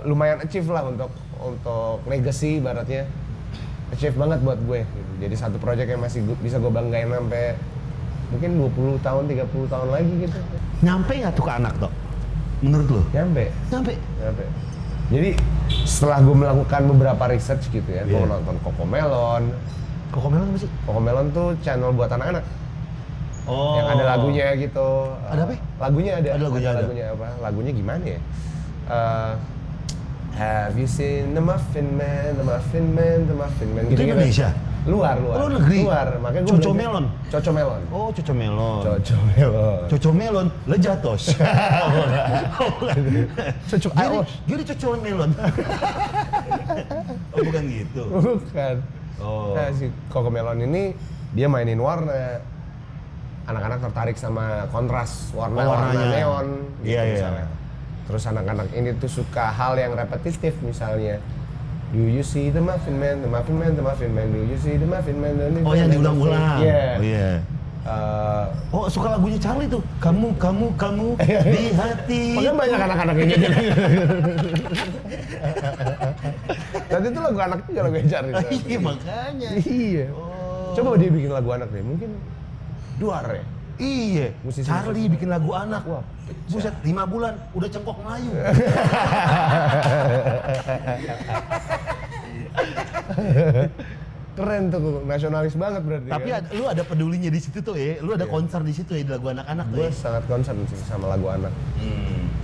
Lumayan achieve lah untuk legacy ibaratnya. Achieve banget buat gue gitu. Jadi satu project yang masih bisa gue banggain sampai mungkin 20 tahun, 30 tahun lagi gitu. Nyampe nggak tuh ke anak Tok? Menurut lo? Nyampe. Jadi setelah gue melakukan beberapa research gitu ya, gue nonton Cocomelon. Cocomelon apa sih? Cocomelon tuh channel buat anak-anak. Oh. Yang ada lagunya gitu. Ada apa? Lagunya ada. Ada lagunya apa? Lagunya gimana ya? Have you seen the Muffin Man, the Muffin Man, the Muffin Man? Itu Indonesia? Luar. Oh, negeri? Luar, makanya gue Cocomelon? Cocomelon. Oh, Cocomelon. Cocomelon. Cocomelon, lejatos. Cocok aos. Jadi Cocomelon. Oh, bukan gitu. Bukan. Oh. Nah, si Cocomelon ini dia mainin warna. Anak-anak tertarik sama kontras warna neon gitu misalnya. Terus anak-anak ini tuh suka hal yang repetitif misalnya. Do you see the Muffin Man, the Muffin Man, the Muffin Man? Do you see the Muffin Man? Oh, yang diulang-ulang. Iya. Oh iya. Oh, suka lagunya Charlie tuh. Kamu di hati. Padahal banyak anak-anak yang nyanyi. Tadi itu lagu anak juga lagu Charlie. Iya, makanya. Iya. Oh. Coba dia bikin lagu anak deh, mungkin duar ya. Iya, Musisi Charlie bikin lagu anak. Wah, buset, 5 bulan udah cengkok Melayu. Keren tuh, nasionalis banget berarti. Tapi kan? lu ada pedulinya di situ tuh ya, lu ada concern di situ ya di lagu anak-anak tuh. Gue sangat concern sih sama lagu anak,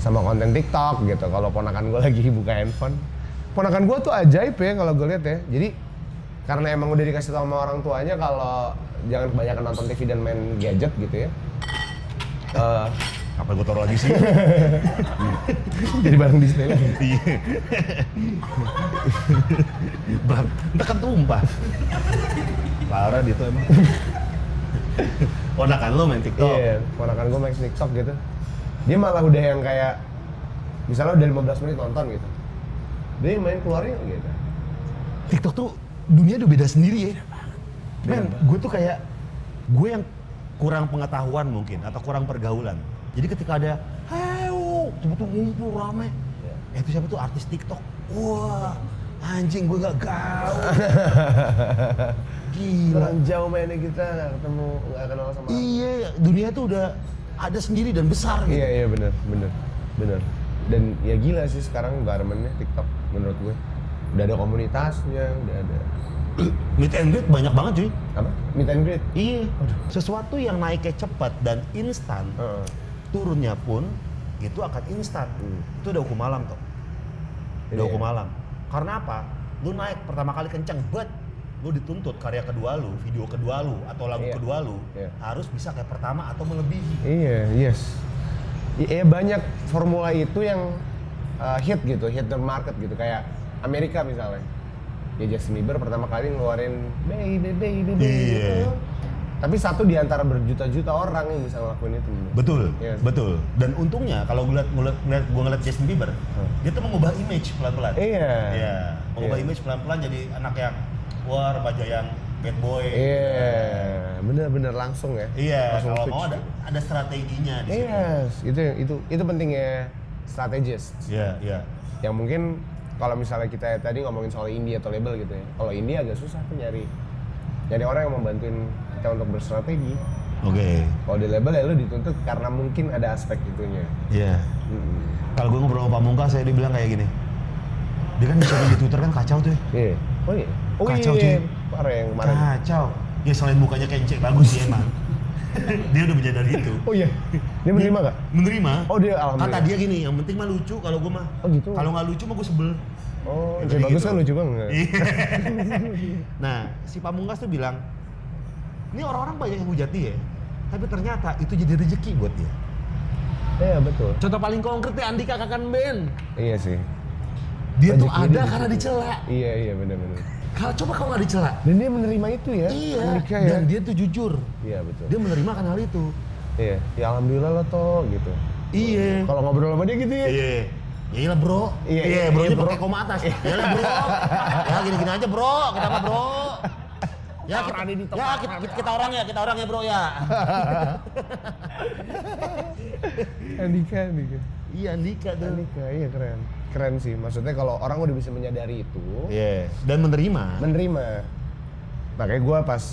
sama konten TikTok gitu. Kalau ponakan gue lagi buka handphone, ponakan gue tuh ajaib ya kalau gue lihat ya. Jadi karena emang udah dikasih tau sama orang tuanya kalau jangan kebanyakan nonton TV dan main gadget gitu ya. Apa gue taruh lagi sih? Jadi bareng display lagi. Iya. Bang, entah kan tumpah. Parah dia tuh emang. Ponakan lo main TikTok? Iya, ponakan gue main TikTok gitu. Dia malah udah yang kayak, misalnya udah 15 menit nonton gitu. Dia main keluarnya gitu. TikTok tuh dunia udah beda sendiri ya. Men, gue tuh kayak, gue yang kurang pengetahuan mungkin, atau kurang pergaulan. Jadi ketika ada, heyo, tuh ngumpul rame. Itu siapa tuh artis TikTok? Wah, anjing gue gak gaul. Gila. Kurang jauh mainnya kita, nggak ketemu, nggak kenal sama. Iya, dunia tuh udah ada sendiri dan besar gitu. Iya bener. Dan ya gila sih sekarang environment-nya TikTok menurut gue. Udah ada komunitasnya, udah ada. Meet and greet banyak banget cuy. Apa? Meet and greet? Iya. Sesuatu yang naiknya cepat dan instan, turunnya pun itu akan instan. Itu udah hukum alam toh. Udah hukum alam. Karena apa? Lu naik pertama kali kenceng, lu dituntut karya kedua lu, video kedua lu, atau lagu kedua lu harus bisa kayak pertama atau melebihi. Iya, yes. Iya banyak formula itu yang hit gitu, hit the market gitu, kayak Amerika misalnya. Ya Justin Bieber pertama kali ngeluarin baby gitu. Tapi satu di antara berjuta-juta orang yang bisa ngelakuin itu. Betul, yes. betul. Dan untungnya kalau gue ngeliat Justin Bieber, dia tuh mengubah image pelan-pelan. Iya. Iya, mengubah image pelan-pelan jadi anak yang wah remaja yang bad boy. Iya, bener-bener langsung ya. Iya, langsung kalau switch. mau ada strateginya di situ. Yes, itu pentingnya strategis. Iya, iya. Yang mungkin kalau misalnya kita tadi ngomongin soal indie atau label gitu ya. Kalau indie agak susah tuh nyari orang yang membantuin kita untuk berstrategi. Oke. Kalau di label ya lu dituntut karena mungkin ada aspek itunya. Iya. Kalau gue ngobrol sama Pamungkas, saya dia bilang kayak gini. Dia kan bisa di Twitter kan kacau tuh ya. Iya. Oh iya. Kacau, cuy. Parah yang kemarin. Kacau. Ya selain mukanya kenceng bagus sih emang. Dia udah menyadari itu. Oh iya, dia menerima nggak? Menerima. Oh dia alhamdulillah. Kata dia gini, yang penting mah lucu kalau gue mah. Oh gitu. Kalau nggak lucu mah gue sebel. Oh, Gitu, jadi bagus gitu. kan lucu banget. Iya. Nah, si Pamungkas tuh bilang, ini orang-orang banyak yang hujat dia, tapi ternyata itu jadi rezeki buat dia. Iya betul. Contoh paling konkret ya Andika Kakan Ben. Iya sih. Dia tuh Rezeki ada dia karena gitu. dicela. Iya benar-benar. Kalau coba kalau nggak dicela. Dan dia menerima itu ya. Iya. Andika ya. Dan dia tuh jujur. Iya betul. Dia menerima kan hal itu. Iya. Ya alhamdulillah lah toh gitu. Iya. Kalau ngobrol sama dia gitu ya. Iya. Ya iyalah bro. Iya, bro iya, nya bro. pakai koma atas. Iyalah bro. Ya gini-gini aja bro. Kita mah bro. Ya kita orang ya bro ya. Andika. Iya Andika tuh. Andika, iya keren. Keren sih. Maksudnya kalau orang udah bisa menyadari itu, Iya. Dan menerima. Makanya gue pas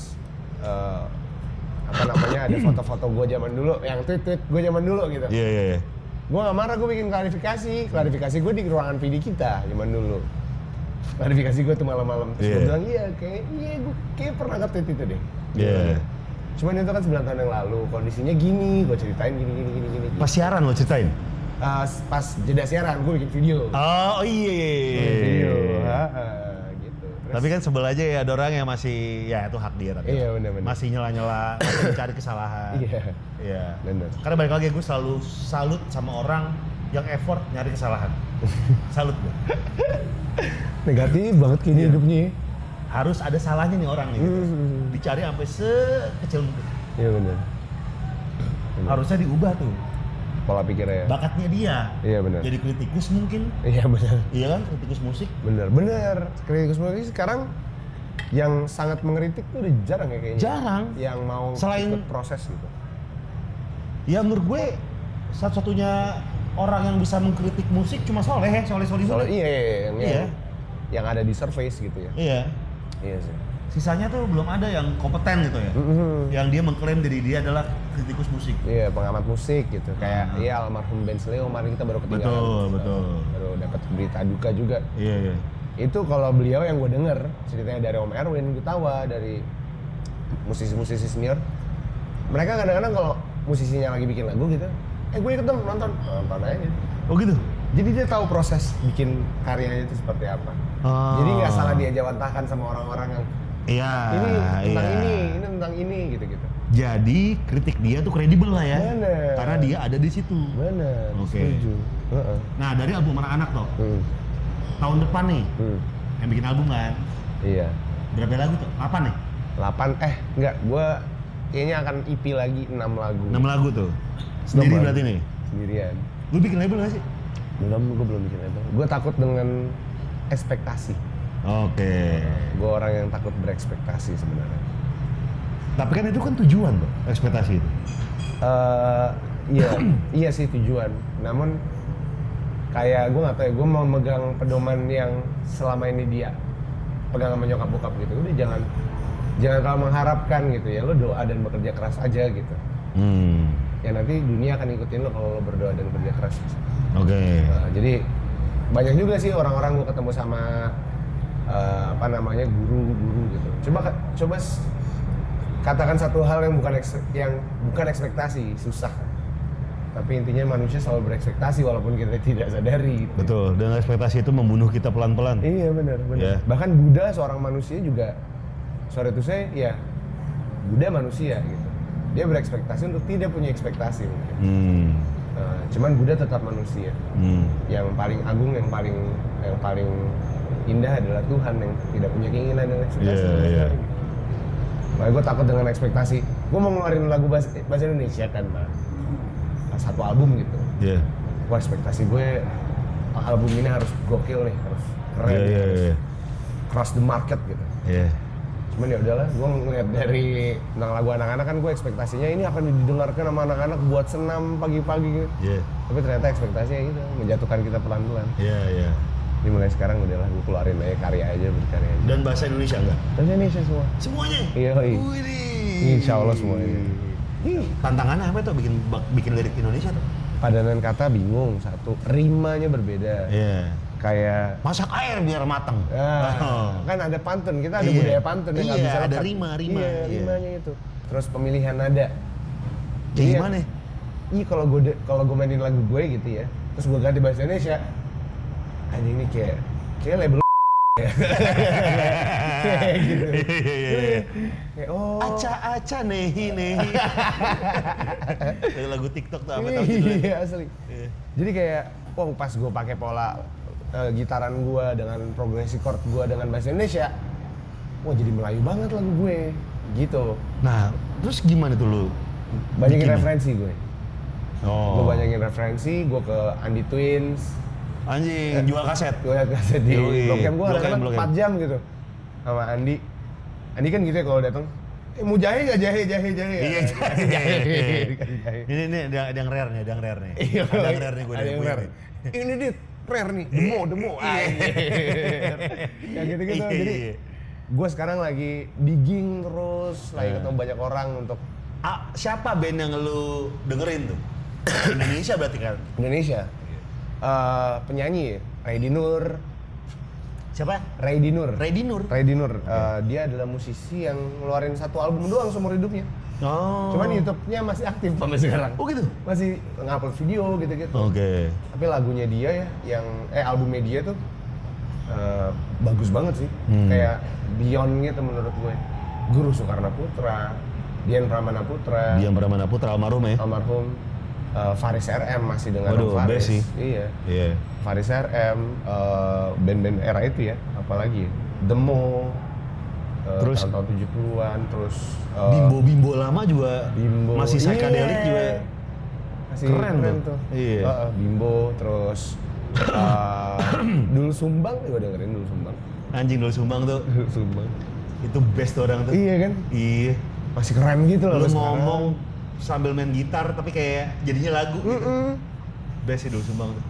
ada foto-foto gue zaman dulu, yang tweet gue zaman dulu gitu. Iya. Gue gak marah, gue bikin klarifikasi gue di ruangan PD kita zaman dulu. Klarifikasi gue tuh malam-malam, terus gue bilang gue kayak pernah nge-tweet itu deh. Iya. Cuman itu kan 9 tahun yang lalu, kondisinya gini, gue ceritain gini. Pas siaran lo ceritain? Pas jeda siaran, gue bikin video. Oh iya. Video, gitu. Terus, Tapi kan sebel aja ya ada orang yang masih, ya itu hak dia tapi. Iya benar. Masih nyela-nyela, masih mencari kesalahan. Iya. Bener. Karena balik lagi gue selalu salut sama orang yang effort nyari kesalahan. Salut gue. Negatif banget kayaknya hidupnya. Harus ada salahnya nih orang nih. Gitu. Dicari sampai sekecil mungkin. Iya benar. Harusnya diubah tuh. Pola pikirnya ya. Bakatnya dia. Iya benar. Jadi kritikus mungkin. Iya benar. Iya kan, kritikus musik. Bener. Kritikus musik sekarang yang sangat mengkritik tuh udah jarang ya kayaknya. Jarang. Yang mau Selain- ikut proses gitu. Ya menurut gue satu-satunya orang yang bisa mengkritik musik cuma Soleh ya, Soleh Soalnya Solihun. iya, yang ada di surface gitu ya. Iya. Iya sih. Sisanya tuh belum ada yang kompeten gitu ya. Yang dia mengklaim diri dia adalah kritikus musik. Iya, pengamat musik gitu. Kayak iya almarhum Ben Sleo kemarin kita baru ketinggalan. Betul. Baru dapat berita duka juga. Iya. Itu kalau beliau yang gue denger ceritanya dari Om Erwin Gutawa, dari musisi-musisi senior. Mereka kadang-kadang kalau musisinya lagi bikin lagu gitu, gue ikut dong nonton aja. Oh gitu? Jadi dia tahu proses bikin karyanya itu seperti apa. Oh. Jadi nggak salah dia jawantahkan sama orang-orang yang Iya. ini tentang ini gitu-gitu. Jadi kritik dia tuh kredibel lah ya. Bener. Karena dia ada di situ. Bener. Oke. Setuju. Nah dari album anak-anak tuh, tahun depan nih, yang bikin album kan, Iya. berapa lagu tuh? 8 nih? 8 enggak, gue kayaknya akan EP lagi 6 lagu. 6 lagu tuh? Sendiri lagu. berarti nih? Sendirian. Lu bikin label gak sih? Gue belum bikin label. Gue takut dengan ekspektasi. Oke. Gue orang yang takut berekspektasi sebenarnya. Tapi kan itu kan tujuan tuh, ekspektasi itu. Iya sih tujuan. Namun kayak gue nggak tahu ya, gue mau megang pedoman yang selama ini dia pegang sama nyokap bokap gitu. Udah jangan kalau mengharapkan gitu ya, lo doa dan bekerja keras aja gitu. Ya nanti dunia akan ikutin lo kalau lo berdoa dan bekerja keras. Oke. Nah, jadi banyak juga sih orang-orang gue ketemu sama guru-guru gitu. Coba katakan satu hal yang bukan ekspektasi, susah. Tapi intinya manusia selalu berekspektasi walaupun kita tidak sadari. Betul, dan ekspektasi itu membunuh kita pelan-pelan. Iya benar. Yeah. Bahkan Buddha seorang manusia juga, sorry to say, ya Buddha manusia gitu. Dia berekspektasi untuk tidak punya ekspektasi mungkin. Cuman Buddha tetap manusia. Yang paling agung, yang paling indah adalah Tuhan yang tidak punya keinginan dan ekspektasi. Yeah. Makanya gue takut dengan ekspektasi. Gue mau ngeluarin lagu bahasa Indonesia kan, satu album gitu. Iya. Wah ekspektasi gue album ini harus gokil nih, harus keren, Iya. cross the market gitu. Iya. Cuman ya udahlah, gue ngeliat dari tentang lagu anak-anak kan gue ekspektasinya ini akan didengarkan sama anak-anak buat senam pagi-pagi gitu. Iya. Tapi ternyata ekspektasinya gitu, menjatuhkan kita pelan-pelan. Iya. Jadi mulai sekarang udahlah gue keluarin aja karya aja, berkarya aja. Dan bahasa Indonesia enggak? Bahasa Indonesia semua. Semuanya? Iya. Insya Allah semuanya. Tantangannya apa tuh bikin lirik Indonesia tuh? Padanan kata bingung, satu. Rimanya berbeda. Iya. Kayak Masak air biar mateng. kan ada pantun, kita ada Iya. budaya pantun yang nggak Iya, bisa ada lekat. rima. Iya, Iya. rimanya itu. Terus pemilihan nada. Kayak Iya. gimana? Iya kalau gue mainin lagu gue gitu ya, terus gue ganti bahasa Indonesia, anjing ini kayak label kayak gitu. Iya. Kayak, oh. Aca nehi. Kayak lagu TikTok tuh apa tau judulnya? Iya asli. Iya. Jadi kayak, wah pas gue pakai pola gitaran gue dengan progresi chord gue dengan bahasa Indonesia, wah jadi Melayu banget lagu gue, gitu. Nah, terus gimana tuh lu? Banyakin bikinnya? referensi gue. Oh. Gue banyakin referensi, gue ke Andi Twins. Anjing, jual kaset. Gue liat kaset di Yoi. Blok M gue Blok M, kadang Blok M. 4 jam gitu sama Andi. Andi kan gitu ya kalau datang, mau jahe nggak jahe? Iya, Jahe. Ini ada yang rare nih, ada yang rare nih. Iya, Ada yang rare nih gue ada yang rare. Ini dit, rare nih, demo. Kayak gitu-gitu. Iya, Jadi iya. gue sekarang lagi digging terus, lagi ketemu banyak orang untuk Siapa band yang lu dengerin tuh? Indonesia berarti kan? Indonesia. Penyanyi Raydi Nur. Siapa? Raydi Nur. Raydi Nur. Raydi Nur. Dia adalah musisi yang ngeluarin 1 album doang seumur hidupnya. Oh. Cuman YouTube-nya masih aktif sampai sekarang. Oh gitu? Masih ngupload video gitu-gitu. Oke. Tapi lagunya dia ya, yang albumnya dia tuh bagus banget sih. Kayak beyond gitu menurut gue. Guru Soekarno Putra, Dian Pramana Putra, Dian Pramana Putra almarhum ya? almarhum Faris RM masih dengan Waduh, Faris. best sih. Iya. Iya. Faris RM, band-band era itu ya, apalagi Demo, Terus? tahun-tahun 70-an, terus Bimbo lama juga Bimbo. masih psychedelic Iya. juga. Masih Keren tuh. Iya. Bimbo, terus Dul Sumbang, gue dengerin Dul Sumbang. Anjing Dul Sumbang tuh, Dul Sumbang. itu best tuh orang tuh. Iya kan? Iya. Masih keren gitu loh. Lu sampai ngomong sambil main gitar tapi kayak jadinya lagu gitu. Best sih Dul Sumbang tuh.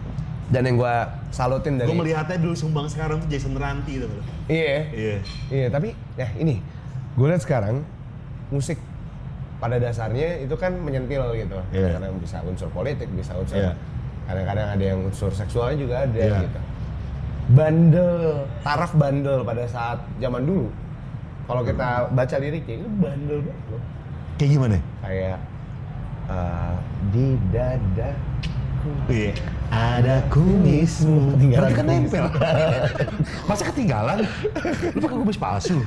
Dan yang gue salutin dari... Gue melihatnya Dul Sumbang sekarang tuh Jason Ranti tuh. Iya. Iya. Iya, tapi ya ini, gue lihat sekarang musik pada dasarnya itu kan menyentil gitu. Iya. Kadang bisa unsur politik, bisa unsur Iya. kadang-kadang ada yang unsur seksualnya juga ada Iya. gitu. Bandel, taraf bandel pada saat zaman dulu. Kalau kita baca liriknya itu bandel banget loh. Kayak gimana? Kayak di dada. Iya. Ada kumismu. Ketinggalan Berarti kan kumis. nempel. Masa ketinggalan? Lu pakai kumis palsu?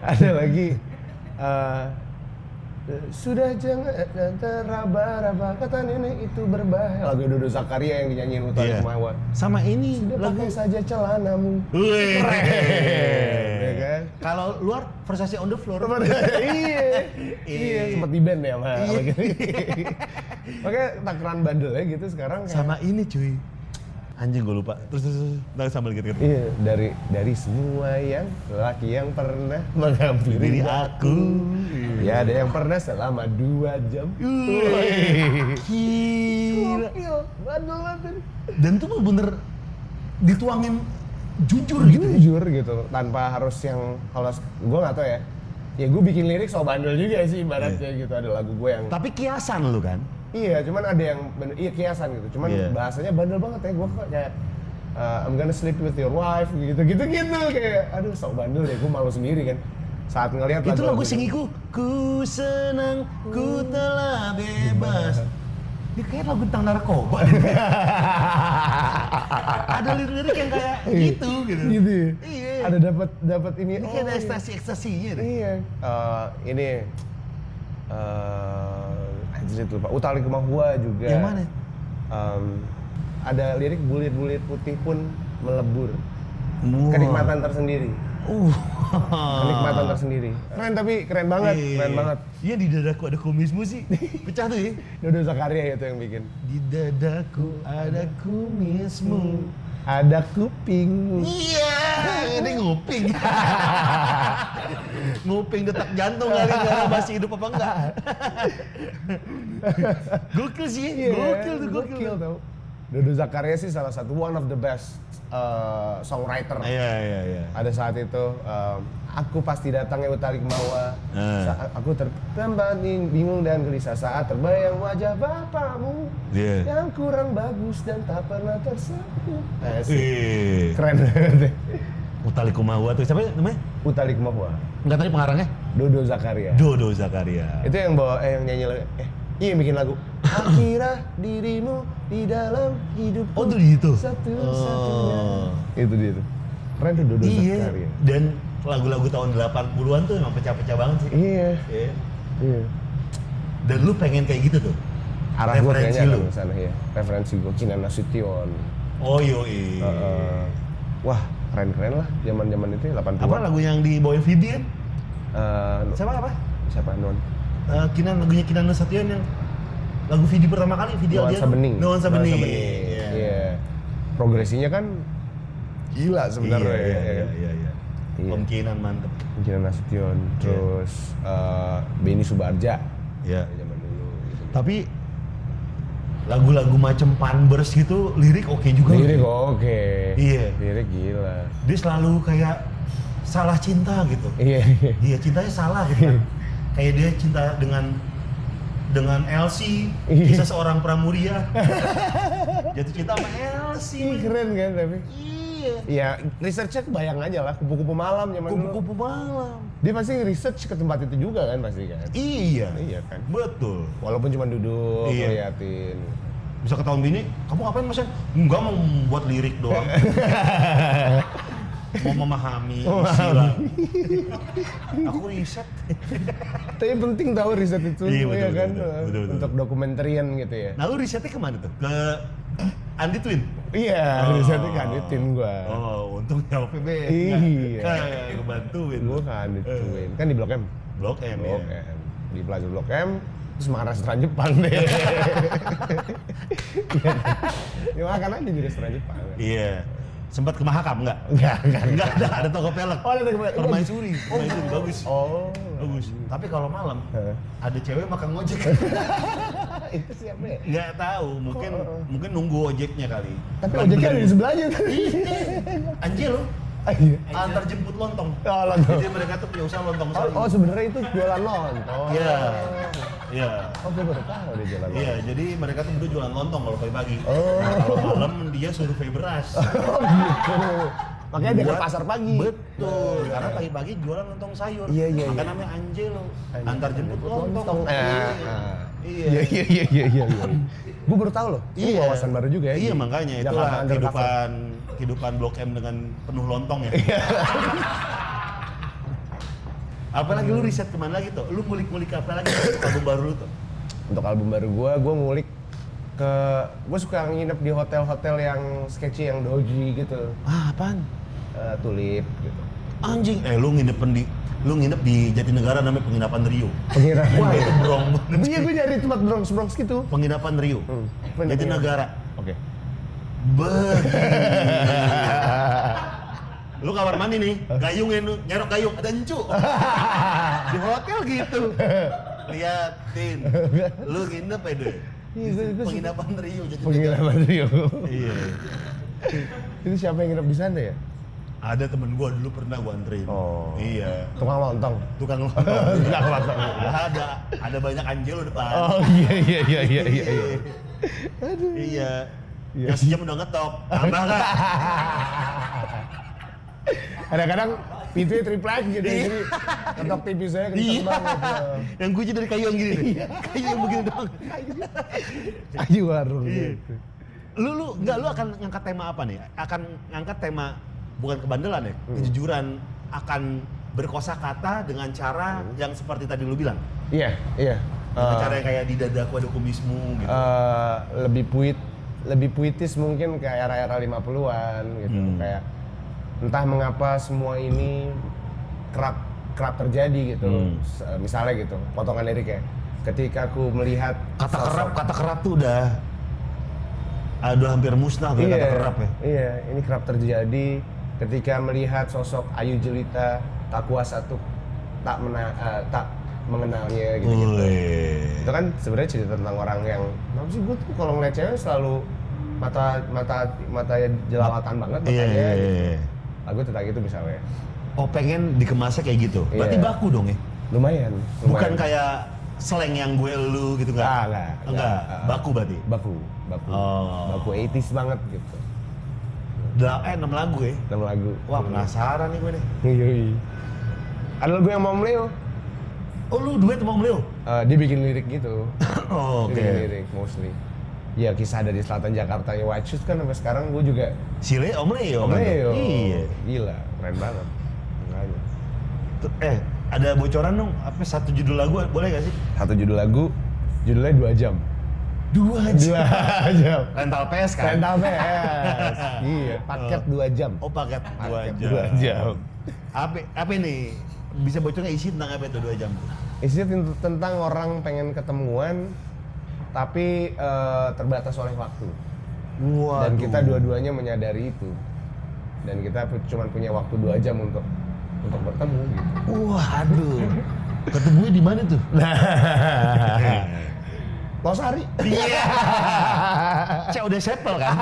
Ada lagi sudah jangan teraba-raba kata nenek itu berbahaya. Lagu Dodo Zakaria yang dinyanyiin Utha Iya. Likumahua. Sama ini Sudah lagu. pakai saja celanamu. Wih. Ya kan? Kalau luar versasi on the floor. Iya. Iya, sempat di band ya sama Iya. gitu. Makanya takaran bandelnya gitu sekarang kayak, Sama ini cuy. Anjing gue lupa. Terus ntar sambil gitu. iya, dari semua yang laki yang pernah menghampiri Diri aku. Ya ada yang pernah selama 2 jam. Gila. Gokil, bandel banget. Dan tuh bener dituangin jujur gitu. Ya. Jujur gitu, tanpa harus yang kalau gue nggak tahu ya. Ya gue bikin lirik soal bandel juga sih ibaratnya gitu. Ada lagu gue yang Tapi kiasan lu kan? iya, cuman ada yang iya kiasan gitu. Cuman Iya. bahasanya bandel banget ya. Gue kok kayak I'm gonna sleep with your wife gitu kayak aduh sok bandel ya, gue malu sendiri kan saat ngelihat Itu lagu singiku. Ku senang, ku telah bebas. Ini kayak lagu tentang narkoba. Ada lirik-lirik yang kayak gitu. gitu ya? Iya. Ada dapat ini Ini kayak ada iya. ekstasi-ekstasinya deh. Iya. Ini anjir itu lupa. Utha Likumahua juga. Yang mana? Ada lirik bulir-bulir putih pun melebur. Wah. Kenikmatan tersendiri. Kenikmatan tersendiri. Keren tapi keren banget, keren banget. Iya di dadaku ada kumismu sih. Pecah tuh ya. Dodo Zakaria itu yang bikin. Di dadaku ada kumismu. Ada kuping. Iya, ini nguping. Nguping detak jantung kali nggak masih hidup apa enggak. Gokil sih, Iya, gokil tuh gokil. tau. Dodo Zakaria sih salah satu one of the best songwriter. Iya. Ada saat itu aku pasti datangnya Utha Likumahua. Aku tertempat bingung dan gelisah saat terbayang wajah bapakmu yang kurang bagus dan tak pernah tersebut. Keren banget. Utha Likumahua tuh siapa namanya? Utha Likumahua. Enggak tadi pengarangnya? Dodo Zakaria. Dodo Zakaria. Itu yang bawa yang nyanyi lagu Iya bikin lagu. Akhirnya dirimu di dalam hidupku. Oh, itu gitu? Satu-satunya. Itu dia tuh. Keren tuh Dodo Iya, Zakaria. dan lagu-lagu tahun 80-an tuh emang pecah-pecah banget sih. Iya. Iya. Iya. Dan lu pengen kayak gitu tuh? Arah gue Referensi kayaknya lu? ke sana ya. Referensi gue Kinan Nasution. Oh yoi. Wah, keren-keren lah zaman-zaman itu 80-an. Apa lagu yang dibawain Vidi kan? Siapa? Siapa Non? Lagunya Kinan Nasution yang lagu Vidi pertama kali, Vidi Nuansa Bening. Nuansa Bening. Iya. Iya. Progresinya kan gila sebenarnya. Iya. Iya. Om Kinan mantep. Kinan Nasution, terus Benny Subarja. Iya. Zaman dulu gitu. Tapi lagu-lagu macam Panbers gitu lirik oke juga. Lirik oke. Iya. Lirik gila. Dia selalu kayak salah cinta gitu. Iya. Iya, cintanya salah gitu kan. Kayak dia cinta dengan Elsie, kisah seorang pramuria. Jatuh cinta sama Elsie. Keren kan tapi. Iya. Iya, researchnya kebayang aja lah, kupu-kupu malam zaman dulu. Kupu-kupu malam. Dia pasti research ke tempat itu juga kan pasti kan. Iya. Iya kan. Betul. Walaupun cuma duduk Iya. ngeliatin. Bisa ketahuan bini, kamu ngapain Mas? Enggak, mau buat lirik doang. Mau memahami isi lagu. Aku riset. Tapi penting tahu riset itu Iya, betul, ya kan betul. untuk dokumentarian gitu ya. Nah, lu risetnya kemana tuh? Ke Andi Twin? Iya, Oh. risetnya kanditin gua. Oh, untung jawabnya be. Iya. Kayak kebantuin. Gua kanditin. Kan di Blok M. Blok M Blok ya. M. Di Plaza Blok M terus makan restoran Jepang deh. Ya makan aja di restoran Jepang. Iya. Sempat ke Mahakam enggak? Enggak ada toko pelek. Oh, ada toko pelek. Permaisuri. Permaisuri bagus. Oh. Bagus. Tapi kalau malam Heeh. ada cewek makan ngojek. Itu siapa ya? Nggak tahu, mungkin nunggu ojeknya kali. Tapi ojeknya ada di sebelahnya kan? Anjir lo, Iya. antar jemput lontong. Oh, lontong. Jadi mereka tuh punya usaha lontong sayur. Oh, sebenarnya itu jualan lontong. Iya. Iya. Oh, gue baru tahu dia jualan Iya, jadi mereka tuh berdua jualan lontong kalau pagi-pagi. Oh. Nah, kalau malam dia survei beras. Oh, gitu. Makanya dia ke Buat- pasar pagi. Betul, karena pagi-pagi jualan lontong sayur. Iya, iya, Maka iya. namanya Angelo. Antar jemput lontong. Iya, iya. Gue baru tahu loh. Ini Iya. wawasan baru juga ya. Iya, di makanya Jakarta itulah Undercover. kehidupan Blok M dengan penuh lontong ya. Apalagi lu riset kemana lagi tuh? Lu ngulik-ngulik apa lagi tuh? Album baru lu tuh? Untuk album baru gue ngulik gue suka nginep di hotel-hotel yang sketchy, yang doji gitu. Ah, apaan? Tulip gitu. Anjing, lu nginep di Jatinegara namanya penginapan Rio. Pengirahan. Wah, itu brong banget. Iya, gue nyari tempat Bronx gitu. Penginapan Rio. Jatinegara. Oke. Lu kamar mandi nih, gayungin lu, nyerok gayung, ada encu. Di hotel gitu. Liatin. Lu nginep ya deh. Iya, gua suka. Penginapan Rio Jatinegara. Penginapan Rio. Iya. Itu siapa yang nginep di sana ya? Ada temen gua dulu pernah gua anterin. Oh. Iya. Tukang lontong. Tukang lontong. Tukang lontong. Ada banyak anjel depan. Oh iya. Aduh. Iya. Iya. Yang sejam udah ngetok. Tambah kan? Kadang-kadang pintunya triplek gitu, jadi ketok TV saya kenceng banget. Yang kunci dari kayu yang gini deh. Kayu yang begini doang. Kayu warung Iya. gitu. Lu akan ngangkat tema apa nih? Akan ngangkat tema bukan kebandelan ya, kejujuran, akan berkosakata dengan cara yang seperti tadi lu bilang. Iya. Dengan cara yang kayak di dadaku ada kumismu gitu. Lebih puitis mungkin kayak era-era 50-an gitu. Kayak entah mengapa semua ini kerap terjadi gitu. Misalnya gitu, potongan lirik ya. Ketika aku melihat Kata kerap tuh udah hampir musnah tuh kata kerap ya. Iya, ini kerap terjadi ketika melihat sosok Ayu Jelita, tak kuasa tuh tak mengenalnya gitu. Itu kan sebenarnya cerita tentang orang yang, kenapa sih gue tuh kalau ngeliat cewek selalu mata jelalatan banget matanya gitu. Lagu tentang itu misalnya. Oh, pengen dikemasnya kayak gitu. Berarti Iya. baku dong ya? Lumayan. Bukan kayak slang yang gue lu gitu kan? Enggak. Baku berarti. Baku. Oh. Baku 80s banget gitu. 6 lagu ya? 6 lagu. Wah, penasaran nih gue nih. Yoi. Ada lagu yang mau Leo. Oh, lu duet sama Om Leo? Dia bikin lirik gitu. Oh, oke. Lirik mostly. Ya kisah dari selatan Jakarta ya White Shoes kan sampai sekarang gue juga Si Om Leo. Om kan? Leo. Iya. Gila, keren banget. Makanya. Ada bocoran dong, apa satu judul lagu boleh gak sih? Satu judul lagu, judulnya 2 jam. 2 2 jam. Rental PS kan? Rental PS. Iya, paket 2 jam. Oh paket 2 Paket jam. 2 jam. Apa ini? Bisa bocornya isi tentang apa itu 2 jam? Isinya tentang orang pengen ketemuan, tapi terbatas oleh waktu. Waduh. Dan kita dua-duanya menyadari itu. Dan kita cuma punya waktu 2 jam untuk bertemu gitu. Waduh. Ketemunya di mana tuh? Losari. Iya. Cek udah settle kan?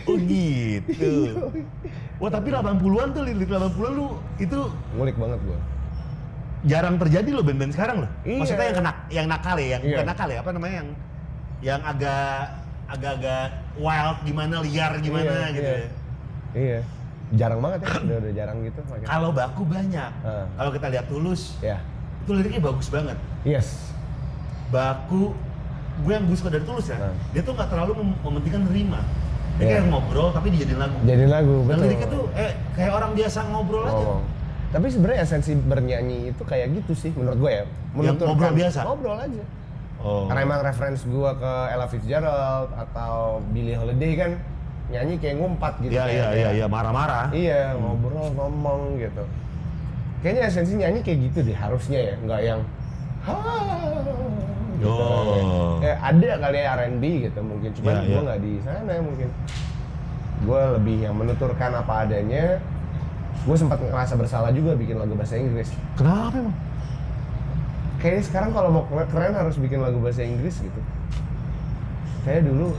Oh gitu. Wah tapi 80-an tuh, lirik 80-an lu itu Ngulik banget gua. jarang terjadi loh band-band sekarang loh. Iya. Maksudnya yang nakal ya, yang Iya. bukan nakal ya, apa namanya yang agak wild gimana, liar gimana Iya, gitu iya. ya. Iya. Jarang banget ya, udah jarang gitu. makanya. Kalau Baku banyak. Kalau kita lihat Tulus, Ya. itu liriknya bagus banget. Yes. Baku, gue yang gue suka dari Tulus ya, dia tuh nggak terlalu mementingkan nerima. Dia Iya. kayak ngobrol tapi dijadiin lagu. Jadi lagu, Dan betul. liriknya tuh kayak orang biasa ngobrol aja. Ngomong. Tapi sebenarnya esensi bernyanyi itu kayak gitu sih menurut gue ya. Menuturkan- ngobrol biasa? Ngobrol aja. Oh. Karena emang reference gue ke Ella Fitzgerald atau Billie Holiday kan nyanyi kayak ngumpat gitu. Iya, marah-marah. Iya, ngobrol, ngomong gitu. Kayaknya esensi nyanyi kayak gitu deh harusnya ya, nggak yang gitu. Oh. Ada kali ya R&B gitu mungkin, cuman Iya, gue iya. nggak di sana mungkin. Gue lebih yang menuturkan apa adanya. Gue sempat ngerasa bersalah juga bikin lagu bahasa Inggris. Kenapa emang? Kayaknya sekarang kalau mau keren harus bikin lagu bahasa Inggris gitu. Kayak dulu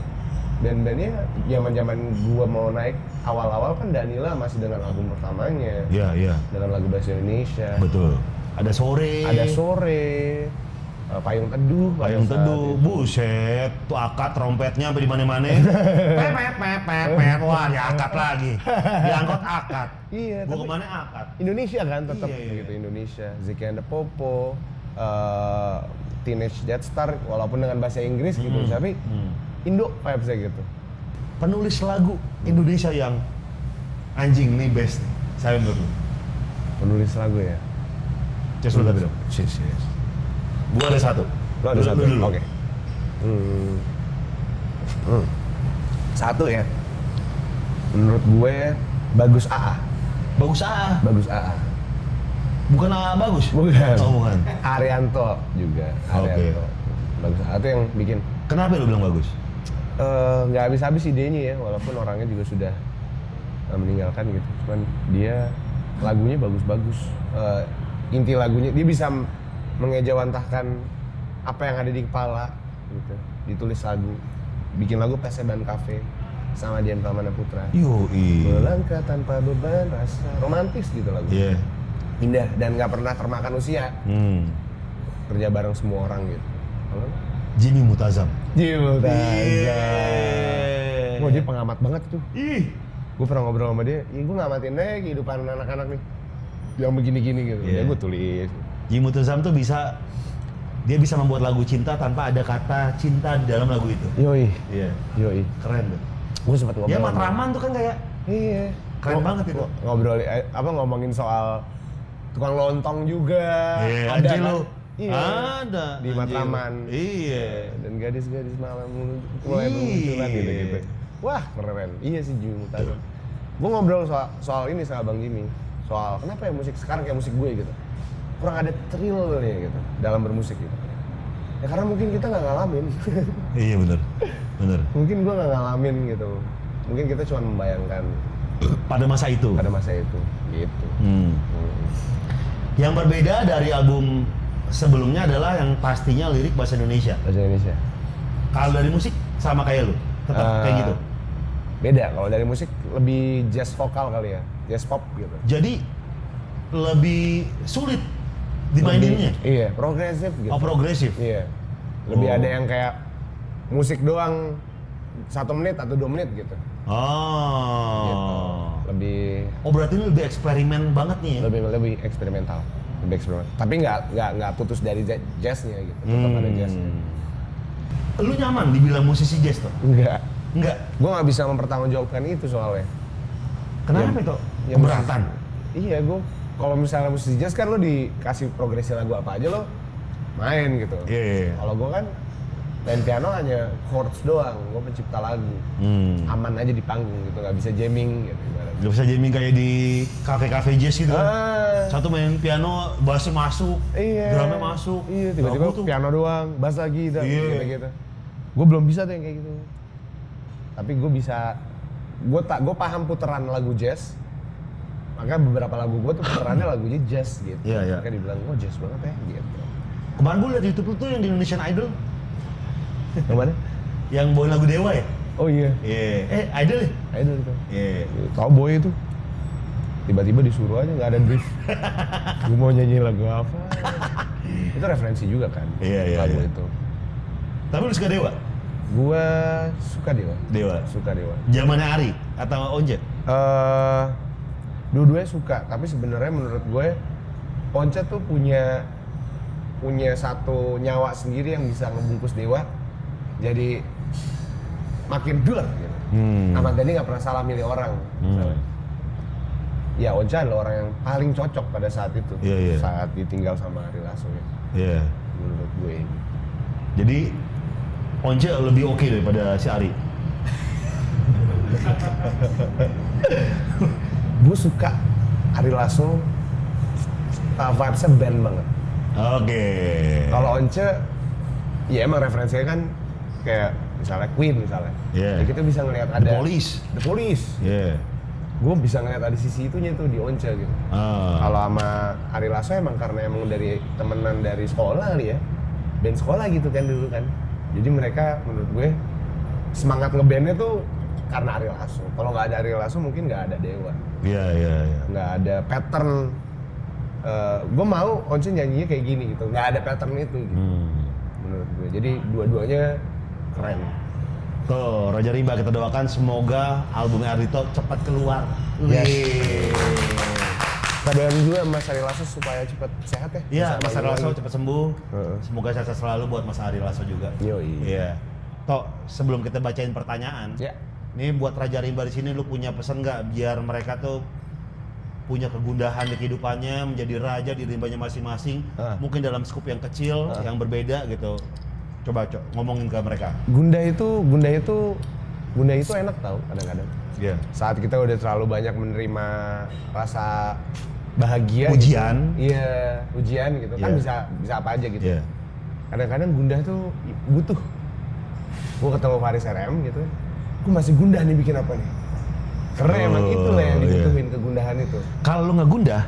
band-bandnya zaman gua mau naik awal-awal kan Danila masih dengan album pertamanya. Iya. Dengan lagu bahasa Indonesia. Betul. Ada sore. Ada Sore, Payung Teduh. pada Payung saat Teduh, itu. buset, tuh akad trompetnya sampai di mana-mana. Pepet, wah diangkat lagi. Diangkut akad. Iya, Gua tapi kemana akad. Indonesia kan tetap Iya. gitu Indonesia. Zeki and the Popo, Teenage Death Star walaupun dengan bahasa Inggris gitu, tapi Indo vibes-nya gitu. Penulis lagu Indonesia yang anjing nih best nih. Saya menurut lu. Penulis lagu ya. Cek dulu tapi dong. Yes. Gua ada satu. Lo ada satu? Dulu. Oke. Satu ya. Menurut gue Bagus AA. Bagus ah. Bagus AA. Bukan ah bagus. Bukan. Oh, bukan. Arianto juga. Oke. Arianto. Bagus AA itu yang bikin Kenapa lu bilang bagus? nggak habis-habis idenya ya, walaupun orangnya juga sudah meninggalkan gitu. Cuman dia lagunya bagus-bagus. Inti lagunya dia bisa mengejawantahkan apa yang ada di kepala gitu. Ditulis lagu, bikin lagu Peseban Cafe sama Dian Pramana Putra. Yoi. Melangkah tanpa beban rasa, romantis gitu lagu. Iya. Indah dan nggak pernah termakan usia. Kerja bareng semua orang gitu. Kalau Jimmy Mutazam. Jimmy Iya. Wah dia pengamat banget tuh. Ih. Gue pernah ngobrol sama dia, gue ngamatin deh kehidupan anak-anak nih yang begini-gini gitu. Iya. Ya gue tulis. Jimmy Mutazam tuh dia bisa membuat lagu cinta tanpa ada kata cinta di dalam lagu itu. Yoi, Iya. yoi. Keren tuh. Gue sempat ngobrol. Dia sama Matraman tuh kan kayak Iya. Keren banget itu. Ngobrol, ngomongin soal tukang lontong juga. Iya, ada anjing kan? lu. Iya. Ada. Di anjing. Matraman. Iya. Dan gadis-gadis malam mulai Iya. bermunculan gitu. Wah keren. Iya sih Jimmy Mutazam. Gue ngobrol soal ini sama Bang Jimmy. Soal kenapa ya musik sekarang kayak musik gue gitu. Kurang ada thrillnya gitu dalam bermusik gitu. Ya karena mungkin kita nggak ngalamin. Iya benar. Benar. Mungkin gue nggak ngalamin gitu. Mungkin kita cuma membayangkan Pada masa itu. pada masa itu gitu. Yang berbeda dari album sebelumnya adalah yang pastinya lirik bahasa Indonesia. Bahasa Indonesia. Kalau dari musik sama kayak lu, tetap kayak gitu. Beda, kalau dari musik lebih jazz vokal kali ya, jazz pop gitu. Jadi lebih sulit dimaininnya. Iya, progresif gitu. Oh progresif. Iya. Lebih Oh. ada yang kayak musik doang 1 menit atau 2 menit gitu. Oh. Gitu. Lebih Oh berarti ini lebih eksperimen banget nih ya? lebih eksperimental. Lebih eksperimental. Tapi nggak putus dari jazznya gitu. Tetap ada jazznya. Lu nyaman dibilang musisi jazz tuh? Enggak. Enggak. Gue nggak bisa mempertanggungjawabkan itu soalnya. Kenapa Ya, itu? ya Keberatan. Iya, gue kalau misalnya musisi jazz kan lo dikasih progresi lagu apa aja lo main gitu. Iya. Kalau gue kan main piano hanya chords doang, gue pencipta lagu. Aman aja di panggung gitu, nggak bisa jamming gitu. ibaratnya. Gak bisa jamming kayak di kafe-kafe jazz gitu kan? Ah, Satu main piano, bassnya masuk, iya. drumnya masuk. Iya, tiba-tiba Lagu tuh. piano doang, bass lagi, Iya. gitu. Gue belum bisa tuh yang kayak gitu. Tapi gue bisa, gue paham putaran lagu jazz. Maka beberapa lagu gue tuh puterannya lagunya jazz gitu. Iya, iya. Maka dibilang, oh jazz banget ya gitu. Kemarin gue liat YouTube lu tuh yang di Indonesian Idol, Yang mana? yang bawain lagu Dewa ya? Oh iya, Iya. Idol ya? Idol itu. Iya. Cowboy itu. Tiba-tiba disuruh aja nggak ada brief. Gue mau nyanyi lagu apa? Itu referensi juga kan? Iya, Lagu iya. itu. Tapi lu suka Dewa? Gue suka Dewa. Dewa. Suka Dewa. Zamannya Ari atau Once? Dua-duanya suka, tapi sebenarnya menurut gue Once tuh punya satu nyawa sendiri yang bisa ngebungkus Dewa jadi makin dur gitu. Ahmad Dhani nggak pernah salah milih orang. misalnya. Ya Once adalah orang yang paling cocok pada saat itu, Iya, iya. saat ditinggal sama Ari Lasso ya, Iya. menurut gue. Jadi Once lebih oke daripada si Ari. Gue suka Ari Lasso, vibes-nya band banget. Oke. Kalau Once, ya emang referensinya kan kayak misalnya Queen misalnya. Iya. Ya kita bisa ngelihat ada The Police. The Police. Iya. Gue bisa ngelihat ada sisi itunya tuh di Once gitu. Kalau sama Ari Lasso emang karena emang dari temenan dari sekolah kali ya. Band sekolah gitu kan dulu kan. Jadi mereka menurut gue semangat ngebandnya tuh karena Ari Lasso. Kalau nggak ada Ari Lasso mungkin nggak ada Dewa. Iya, iya, iya. Nggak ada pattern. Gue mau Once nyanyinya kayak gini gitu. Nggak ada pattern itu gitu. Menurut gue. Jadi dua-duanya keren. Tuh, Raja Rimba kita doakan semoga albumnya Ardhito cepat keluar. Yes. Wih. Kita doain juga Mas Ari Lasso supaya cepat sehat ya. Iya, Bisa Mas Ari main Lasso lagi. cepat sembuh. Heeh. Semoga sehat selalu buat Mas Ari Lasso juga. Yoi. Iya. Toh, sebelum kita bacain pertanyaan, Ya. ini buat Raja Rimba di sini lu punya pesan nggak biar mereka tuh punya kegundahan di kehidupannya, menjadi raja di rimbanya masing-masing, mungkin dalam skup yang kecil, yang berbeda gitu. Coba ngomongin ke mereka. Gunda itu enak tau kadang-kadang. Iya. Saat kita udah terlalu banyak menerima rasa bahagia, Ujian. gitu. Iya, ujian gitu kan Iya. bisa apa aja gitu. Iya. Kadang-kadang gundah tuh butuh. Gue ketemu Faris RM gitu, gue masih gundah nih bikin apa nih? Karena emang itulah yang dibutuhin kegundahan itu. Kalau lu nggak gundah,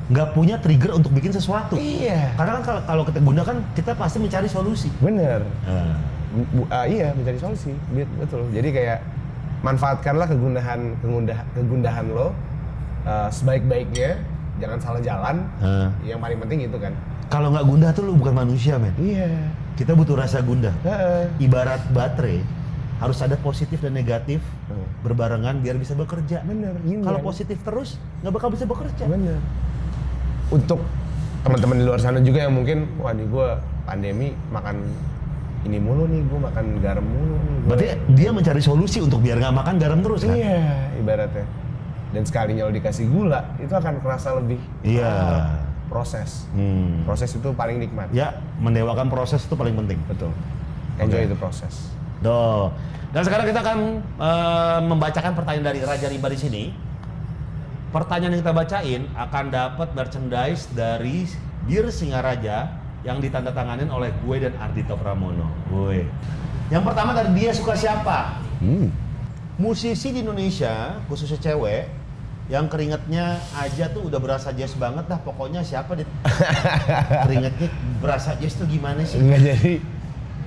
nggak punya trigger untuk bikin sesuatu. Iya. Karena kan kalau kita gundah kan kita pasti mencari solusi. Bener. Nah. Iya, mencari solusi. Betul. Jadi kayak manfaatkanlah kegundahan lo sebaik-baiknya, jangan salah jalan. Yang paling penting itu kan. Kalau nggak gundah tuh lu bukan manusia, men. Iya. Kita butuh rasa gundah. Heeh. Ibarat baterai, harus ada positif dan negatif berbarengan biar bisa bekerja. Bener. yin Kalau yang. positif terus, nggak bakal bisa bekerja. Bener. Untuk teman-teman di luar sana juga yang mungkin, wah nih gue pandemi makan ini mulu nih, gue makan garam mulu nih. Berarti dia mencari solusi untuk biar nggak makan garam terus kan? Iya, ibaratnya. Dan sekalinya lo dikasih gula, itu akan kerasa lebih. Iya. Proses. Hmm. Proses itu paling nikmat. Ya, mendewakan proses itu paling penting. Betul. Enjoy Oke. the process. Duh. Dan sekarang kita akan membacakan pertanyaan dari Raja Rimba di sini. Pertanyaan yang kita bacain akan dapat merchandise dari Bir Singaraja yang ditandatanganin oleh gue dan Ardhito Pramono. Gue. Yang pertama dari dia suka siapa? Musisi di Indonesia, khususnya cewek, yang keringetnya aja tuh udah berasa jazz banget dah. Pokoknya siapa deh? Keringetnya berasa jazz tuh gimana sih? Enggak jadi.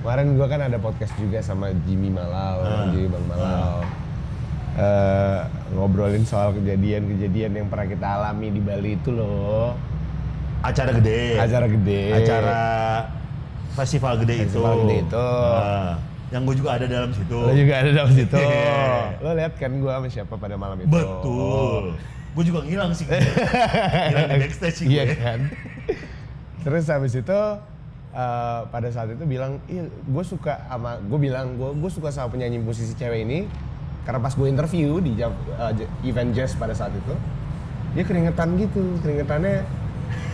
Kemarin gua kan ada podcast juga sama Jimmy Malau, Jimmy Bang Malau. Ngobrolin soal kejadian-kejadian yang pernah kita alami di Bali itu loh. Acara gede. Acara gede. Acara festival gede Festival itu. gede itu. Yang gue juga ada dalam situ. Lo juga ada dalam situ. Yeah. Lo lihat kan gua sama siapa pada malam itu. Betul. Gue juga ngilang sih. Ngilang di backstage sih Iya gue. kan. Terus habis itu pada saat itu bilang, iya gue suka sama, gue bilang gue suka sama penyanyi musisi cewek ini karena pas gue interview di event jazz pada saat itu, dia keringetan gitu, keringetannya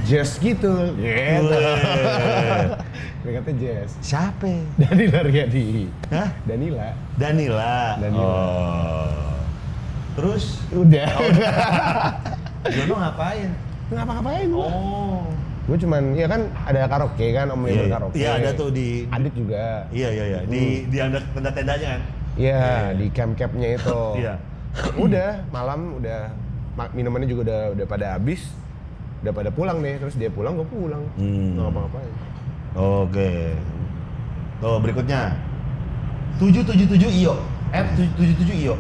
jazz gitu. Keringetnya jazz. Siapa? Danila Riyadi. Hah? Danila. Danila. Oh. Terus? Udah. Jono ngapain? Ngapa-ngapain? Oh. Gue cuman, ya kan ada karaoke kan, Om Leo karaoke. Iya ada tuh di. Adit juga. Iya. Di tenda-tendanya kan. Iya, di camp-campnya itu. Iya. Udah, malam udah minumannya juga udah pada habis. Udah pada pulang nih, terus dia pulang, gue pulang. Nggak ngapa-ngapain. Oke. Tuh berikutnya. 777 IO. 777 IO.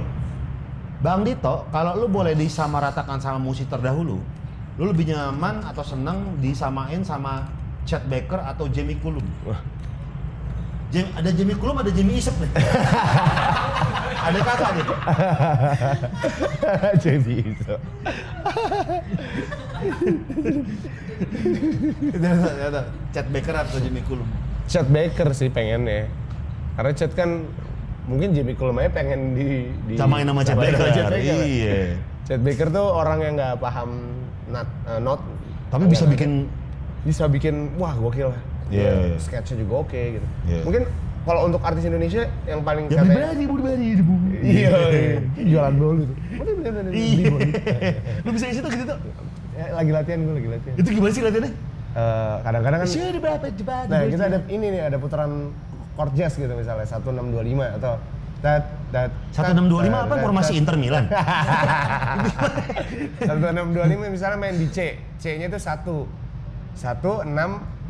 Bang Dito, kalau lu boleh disamaratakan sama musisi terdahulu, lu lebih nyaman atau seneng disamain sama Chet Baker atau Jamie Cullum? Wah. Ada Jamie Cullum, ada Jamie Isep nih. Ada kakak gitu. Jadi itu. Chet Baker atau Jamie Cullum? Chet Baker sih pengennya. Karena Chet kan mungkin Jamie Cullum aja pengen Samain sama Chet Baker. Iya. Chet Baker tuh orang yang nggak paham not. Tapi bisa bikin wah gokil lah. Iya. Sketchnya juga oke gitu. Iya. Mungkin kalau untuk artis Indonesia yang paling Ya pribadi. Iya. Jualan bolu tuh. Iya. Lu bisa isi tuh gitu tuh. Ya, lagi latihan. Itu gimana sih latihannya? Kadang-kadang kan Sudah berapa cepat? nah kita ada ini nih, ada putaran chord jazz gitu misalnya 1625 atau 1625 apa formasi Inter Milan? 1625 misalnya main di C, C-nya itu 1, 6,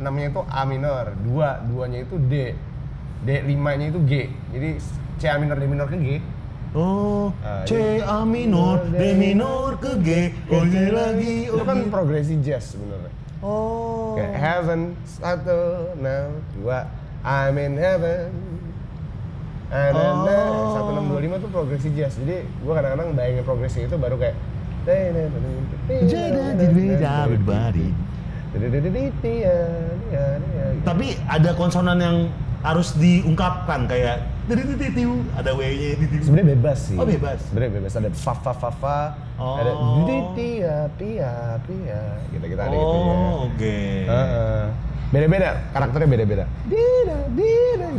6-nya itu A minor, 2, 2-nya itu D, D5-nya itu G. Jadi C A minor, D minor ke G. Oh, C A minor, D minor ke G, G lagi. Itu kan progresi jazz sebenarnya. Oh. Kayak heaven 1, 6, 2, I'm in heaven. Oh. 1625 tuh progresi jazz. Jadi gua kadang-kadang bayangin progresi itu baru kayak Tapi ada konsonan yang harus diungkapkan kayak ada W-nya. sebenarnya bebas sih. Oh, bebas. Sebenarnya bebas, ada fa, ada pia gitu ada gitu ya. Oh, oke. Beda-beda, karakternya beda-beda.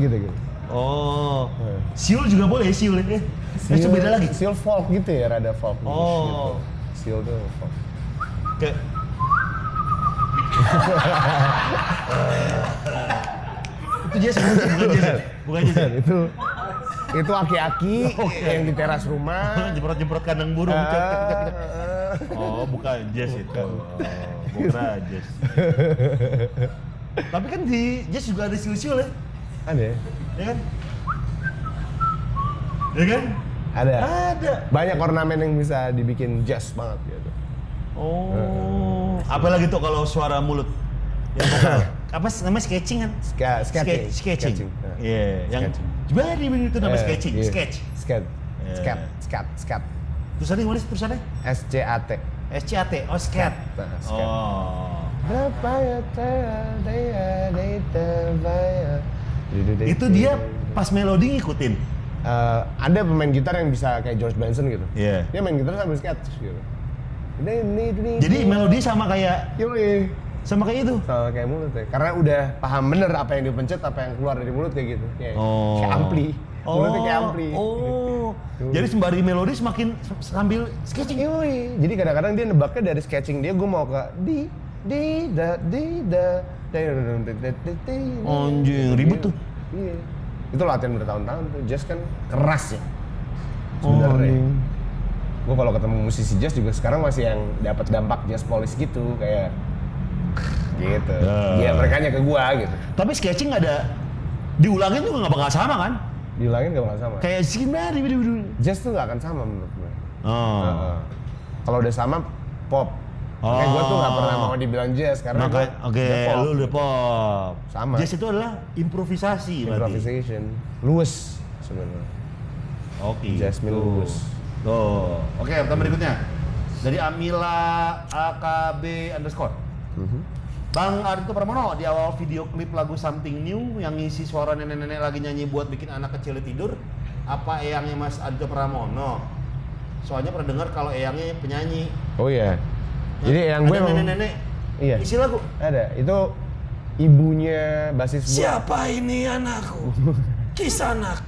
Gitu. Oh. Siul juga boleh, Siul ini. Itu beda lagi. Siul folk gitu ya, rada folk gitu. Oh. Siul tuh folk. Kayak itu jazz bukan jazz. Itu aki-aki yang di teras rumah. Jemprot kandang burung. Oh, bukan jazz itu. Bukan jazz. Tapi kan di jazz juga ada siul-siul ya? Ada ya? Ya kan? Ya kan? Ada. Banyak ornamen yang bisa dibikin jazz banget gitu. Oh. Apalagi tuh kalau suara mulut. Yang vokal. Apa namanya sketching kan? Sketching. Iya, yang jadi itu namanya sketching, sketch. Scat. Tulisannya gimana sih tulisannya? SCAT. SCAT, oh scat. Scat. Oh. Berapa ya Itu dia pas melodi ngikutin. Ada pemain gitar yang bisa kayak George Benson gitu. Iya. Dia main gitar sambil sketch gitu. Jadi melodi sama kayak Yoi. sama kayak itu. Sama kayak mulut ya. Karena udah paham bener apa yang dipencet, apa yang keluar dari mulut kayak gitu. Kayak ampli. Mulutnya kayak ampli. Oh. Jadi sembari melodi semakin sambil sketching. Yoi. Jadi kadang-kadang dia nebaknya dari sketching dia, gue mau ke di da. Anjing, ribet tuh. Iya. Itu latihan bertahun-tahun tuh. Jazz kan keras ya. Sebenarnya. Gue kalau ketemu musisi jazz juga sekarang masih yang dapat dampak jazz polish gitu, kayak gitu. Iya, merekanya ke gua gitu. Tapi sketching ada diulangin juga nggak bakal sama kan? Diulangin gak bakal sama. Kayak gimana? Jazz tuh gak akan sama menurut gue. Oh. Kalau udah sama pop. Makanya gue tuh gak pernah mau dibilang jazz karena Oke, lu udah pop. Sama. Jazz itu adalah improvisasi berarti. Improvisation. Lewis sebenarnya. Oke. Jasmine Lewis. Tuh. Oke, pertanyaan berikutnya. Dari Amila AKB underscore. Bang Ardito Pramono, di awal video klip lagu Something New yang ngisi suara nenek-nenek lagi nyanyi buat bikin anak kecil tidur, apa eyangnya Mas Ardito Pramono? Soalnya pernah dengar kalau eyangnya penyanyi. Oh iya. Jadi eyang gue ada emang nenek-nenek iya. isi lagu. Ada. Itu ibunya basis gue. Siapa ini anakku? Kisanak.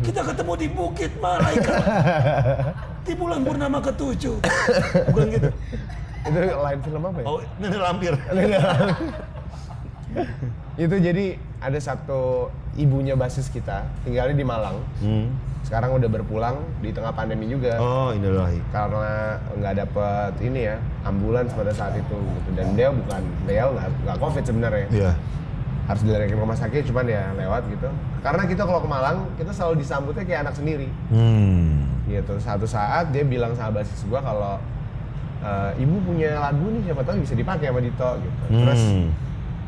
Kita ketemu di Bukit Malaikat. Di bulan purnama ke-7. Bukan gitu. Itu lain film apa ya? Oh, nenek lampir. Itu jadi ada satu ibunya basis kita tinggalnya di Malang. Sekarang udah berpulang di tengah pandemi juga. Oh, innalillahi. Karena nggak dapet ini ya ambulans pada saat itu gitu. Dan dia nggak COVID sebenarnya. Iya. Harus dilarikan ke rumah sakit, cuman ya lewat gitu. Karena kita kalau ke Malang kita selalu disambutnya kayak anak sendiri. Gitu. Satu saat dia bilang sama basis gua kalau ibu punya lagu nih, siapa tahu bisa dipakai sama Dito gitu. Terus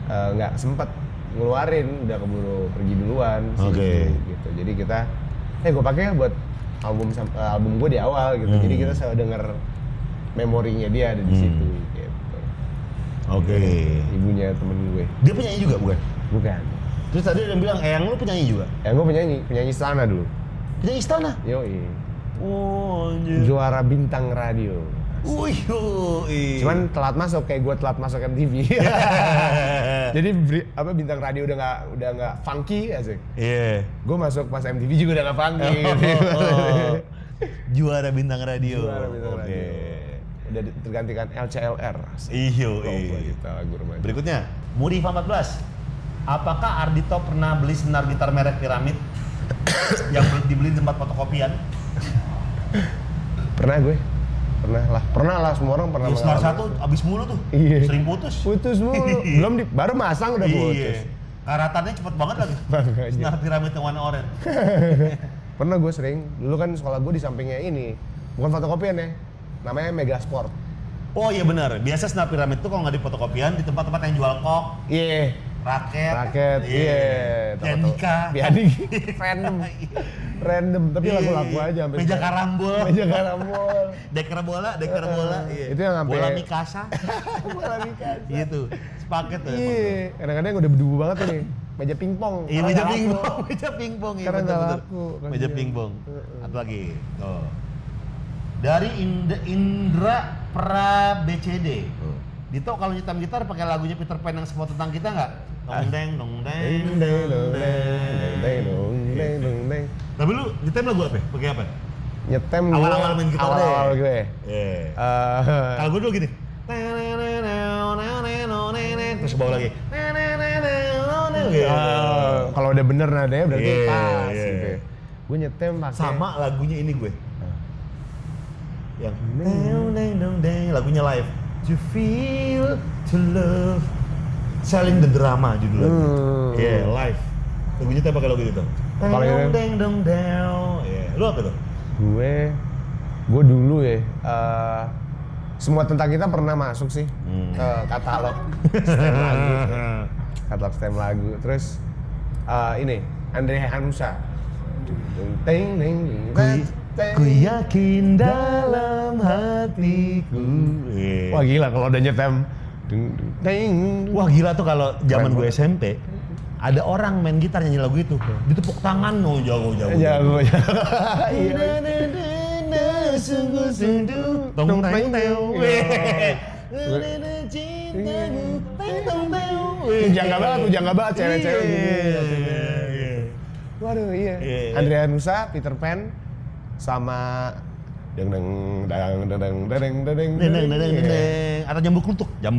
nggak sempet ngeluarin, udah keburu pergi duluan sih, gitu. Jadi kita gue pakai buat album gue di awal gitu. Jadi kita selalu denger memorinya dia ada di situ gitu. Ibunya temen gue. Dia penyanyi juga bukan? Bukan. Terus tadi dia bilang eyang lu penyanyi juga? Gue penyanyi istana dulu. Penyanyi istana? Yoi. Oh, anjir. Juara bintang radio. Wih, Cuman telat masuk, kayak gue telat masuk MTV. Jadi bintang radio udah nggak funky asik. Iya. Gue masuk pas MTV juga udah nggak funky. Juara bintang radio. Juara bintang radio. Udah tergantikan LCLR. Iyo. Kita lagu remaja. Berikutnya, Mudiva 14. Apakah Ardito pernah beli senar gitar merek Piramid yang dibeli di tempat fotokopian? Pernah lah, semua orang pernah. Ya, senar satu abis mulu tuh. Iya. Sering putus. Putus mulu. Baru masang udah putus. Iya. Karatannya cepet banget lagi. Senar Piramid yang warna oranye. Pernah gue sering. Dulu kan sekolah gue di sampingnya ini, bukan fotokopian ya. Namanya Megasport. Oh iya benar. Biasa senar Piramid tuh kalau nggak di fotokopian di tempat-tempat yang jual kok. Iya. Raket, iya. Pianika. Random, tapi lagu-lagu aja. Meja karambol. Deker bola. Iya. Itu yang sampai bola Mikasa. Gitu. Sepaket tuh. Iya. Kadang-kadang udah berdebu banget tuh nih. Meja pingpong. Iya, meja pingpong. Iya, karena nggak betul. laku. Meja pingpong. Satu lagi. Tuh. Dari Indra Pra BCD. Dito kalau nyetam gitar pakai lagunya Peter Pan yang semua tentang kita nggak? Dong deng. Tapi lu nyetem lagu apa? Pakai apa? Nyetem Awal-awal main gitar deh. Awal gue. Kalau gue dulu gini. Terus ke bawah lagi. Kalau udah bener nadanya berarti Iya, pas iya. gitu. Gue nyetem pakai Sama lagunya ini gue. Yang lagunya live. To feel, to love, selling the drama judulnya. Iya, live. Lagunya kita pakai lagu itu. Kalau ini- Deng. Iya, lu apa tuh? Gue dulu ya. Semua tentang kita pernah masuk sih ke katalog stem lagu. Katalog stem lagu. Terus ini Andre Hanusa. Ku yakin dalam hatiku. Wah gila kalau udah nyetem. Wah gila tuh kalau zaman gue SMP. Ada orang main gitar nyanyi lagu itu, ditepuk tangan, jago. Jago. Sungguh-sungguh, tong teng teng. Jangga banget cewek-cewek gitu. Waduh iya. Andre Hanusa, Peter Pan, sama deng. Atau jambu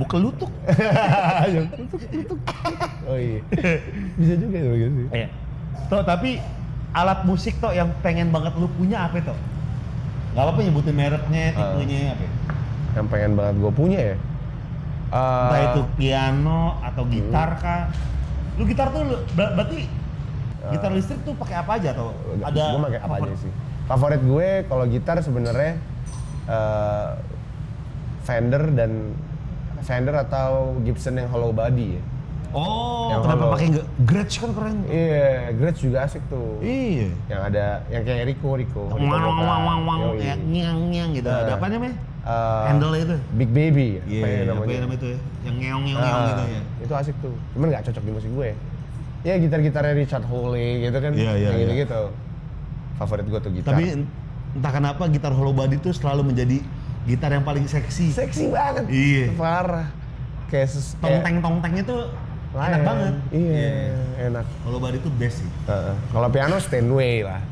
kelutuk. Oh iya. Bisa juga ya begitu. Iya. Toh tapi alat musik toh yang pengen banget lu punya apa toh? Gak apa-apa nyebutin mereknya, tipenya apa? Yang pengen banget gue punya ya. Entah itu piano atau gitar kah? Lu gitar tuh berarti gitar listrik tuh pakai apa aja atau ada? Gue pakai apa aja sih. Favorit gue kalau gitar sebenarnya Fender atau Gibson yang hollow body ya. Oh, yang kenapa hollow. pakai Gretsch kan keren? Iya, Gretsch juga asik tuh. Iya. Yang ada yang kayak Rico. Wang gitu. Ada apa namanya? Handle itu? Big Baby. Iya, apa ya namanya itu ya? Yang ngeong-ngeong gitu ya? Itu asik tuh, cuman nggak cocok di musik gue. Ya gitar-gitarnya Richard Hawley gitu kan, Iya. gitu-gitu. Favorit gue tuh gitar. Tapi entah kenapa gitar hollow body itu selalu menjadi gitar yang paling seksi. Seksi banget. Iya. Parah. Kayak Tongteng-tongtengnya tuh enak banget. Iya, enak. Hollow body itu best sih. Kalau piano Steinway lah.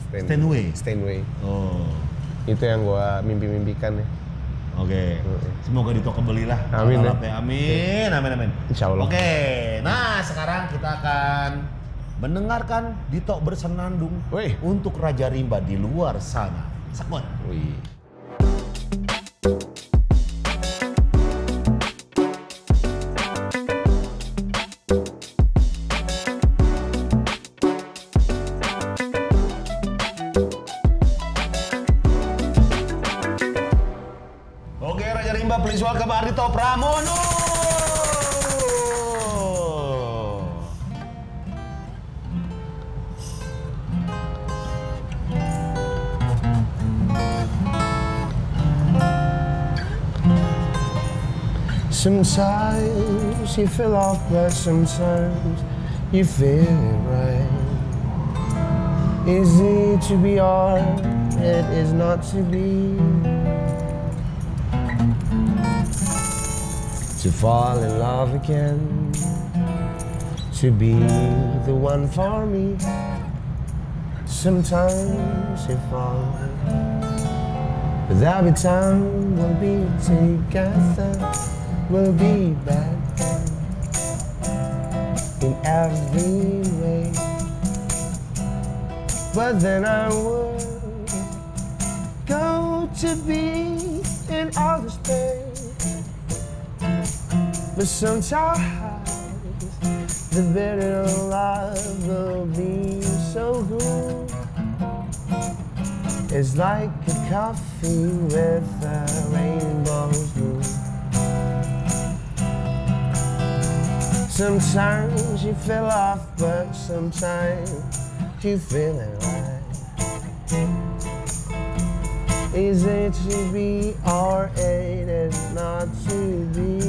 Steinway? Oh. Itu yang gue mimpi-mimpikan ya. Oke. Semoga Dito kebelilah. Amin ya. Amin. Insya Allah. Oke. Nah sekarang kita akan mendengarkan Dito bersenandung Wih. untuk Raja Rimba di luar sana. Sakon. Wih. Oke Raja Rimba, please welcome Ardhito Pramono. Sometimes you feel off, but sometimes you feel it right. Easy to be hard, it is not to be. To fall in love again, to be the one for me. Sometimes you fall, but every time we'll be together, we'll be back in every way. But then I would go to be in outer space. But sometimes the bitter love will be so good. It's like a coffee with a rainbow's blue. Sometimes you feel off, but sometimes you feel it right. Easy to be or it is not to be.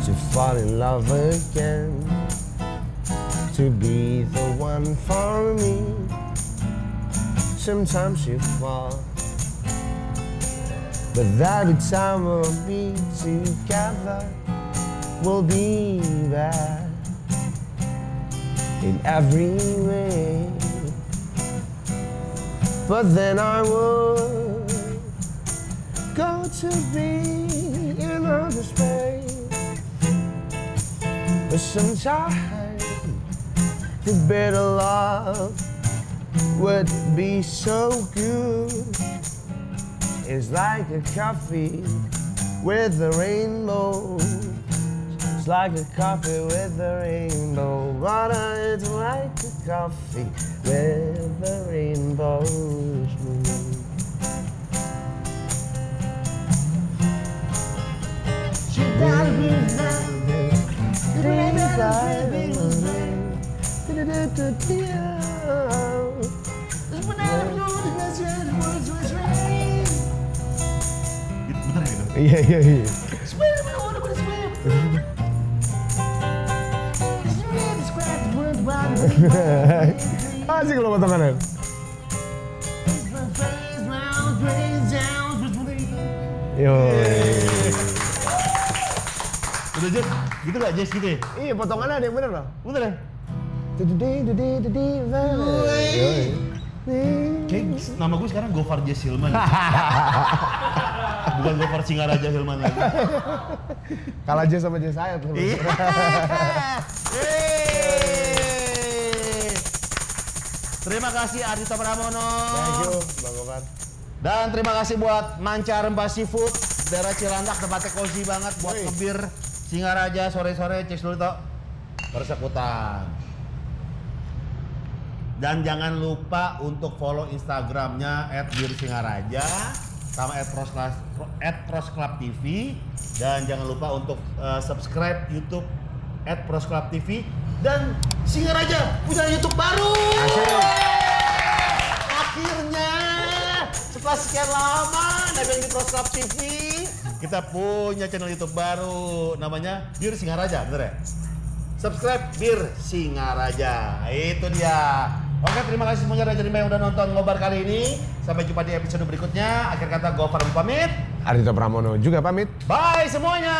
To fall in love again, to be the one for me. Sometimes you fall, but every time we'll be together, we'll be back in every way. But then I would go to be in outer space. But sometimes the bitter love would be so good. It's like a coffee with a rainbow. It's like a coffee with a rainbow. But it's like a coffee with a rainbow. You gotta be Bener gitu? Iya. Asik lo potongannya. Yo. Udah Jess, gitu gak Jess gitu ya? Iya potongannya ada yang bener loh. Bener ya? Kayak nama gue sekarang Gofar Jess Hilman. Bukan Gofar Singaraja Hilman lagi. Kalah aja sama Jess Ayat. Terima kasih Ardhito Pramono. Thank you, Bang Gofar. Dan terima kasih buat Manca Rempah Seafood, daerah Cilandak, tempatnya cozy banget buat ngebir Singaraja sore-sore. Cek dulu toh persekutan. Dan jangan lupa untuk follow Instagramnya @birsingaraja sama @prosclub.tv, dan jangan lupa untuk subscribe YouTube @prosclub.tv, dan Singaraja punya YouTube baru. Asik. Akhirnya setelah sekian lama dagang di Prosrap TV, kita punya channel YouTube baru namanya Bir Singaraja, bener ya? Subscribe Bir Singaraja, itu dia. Oke, terima kasih semuanya Raja Rimba yang udah nonton ngobar kali ini. Sampai jumpa di episode berikutnya. Akhir kata, Gofar pamit. Ardhito Pramono juga pamit. Bye semuanya.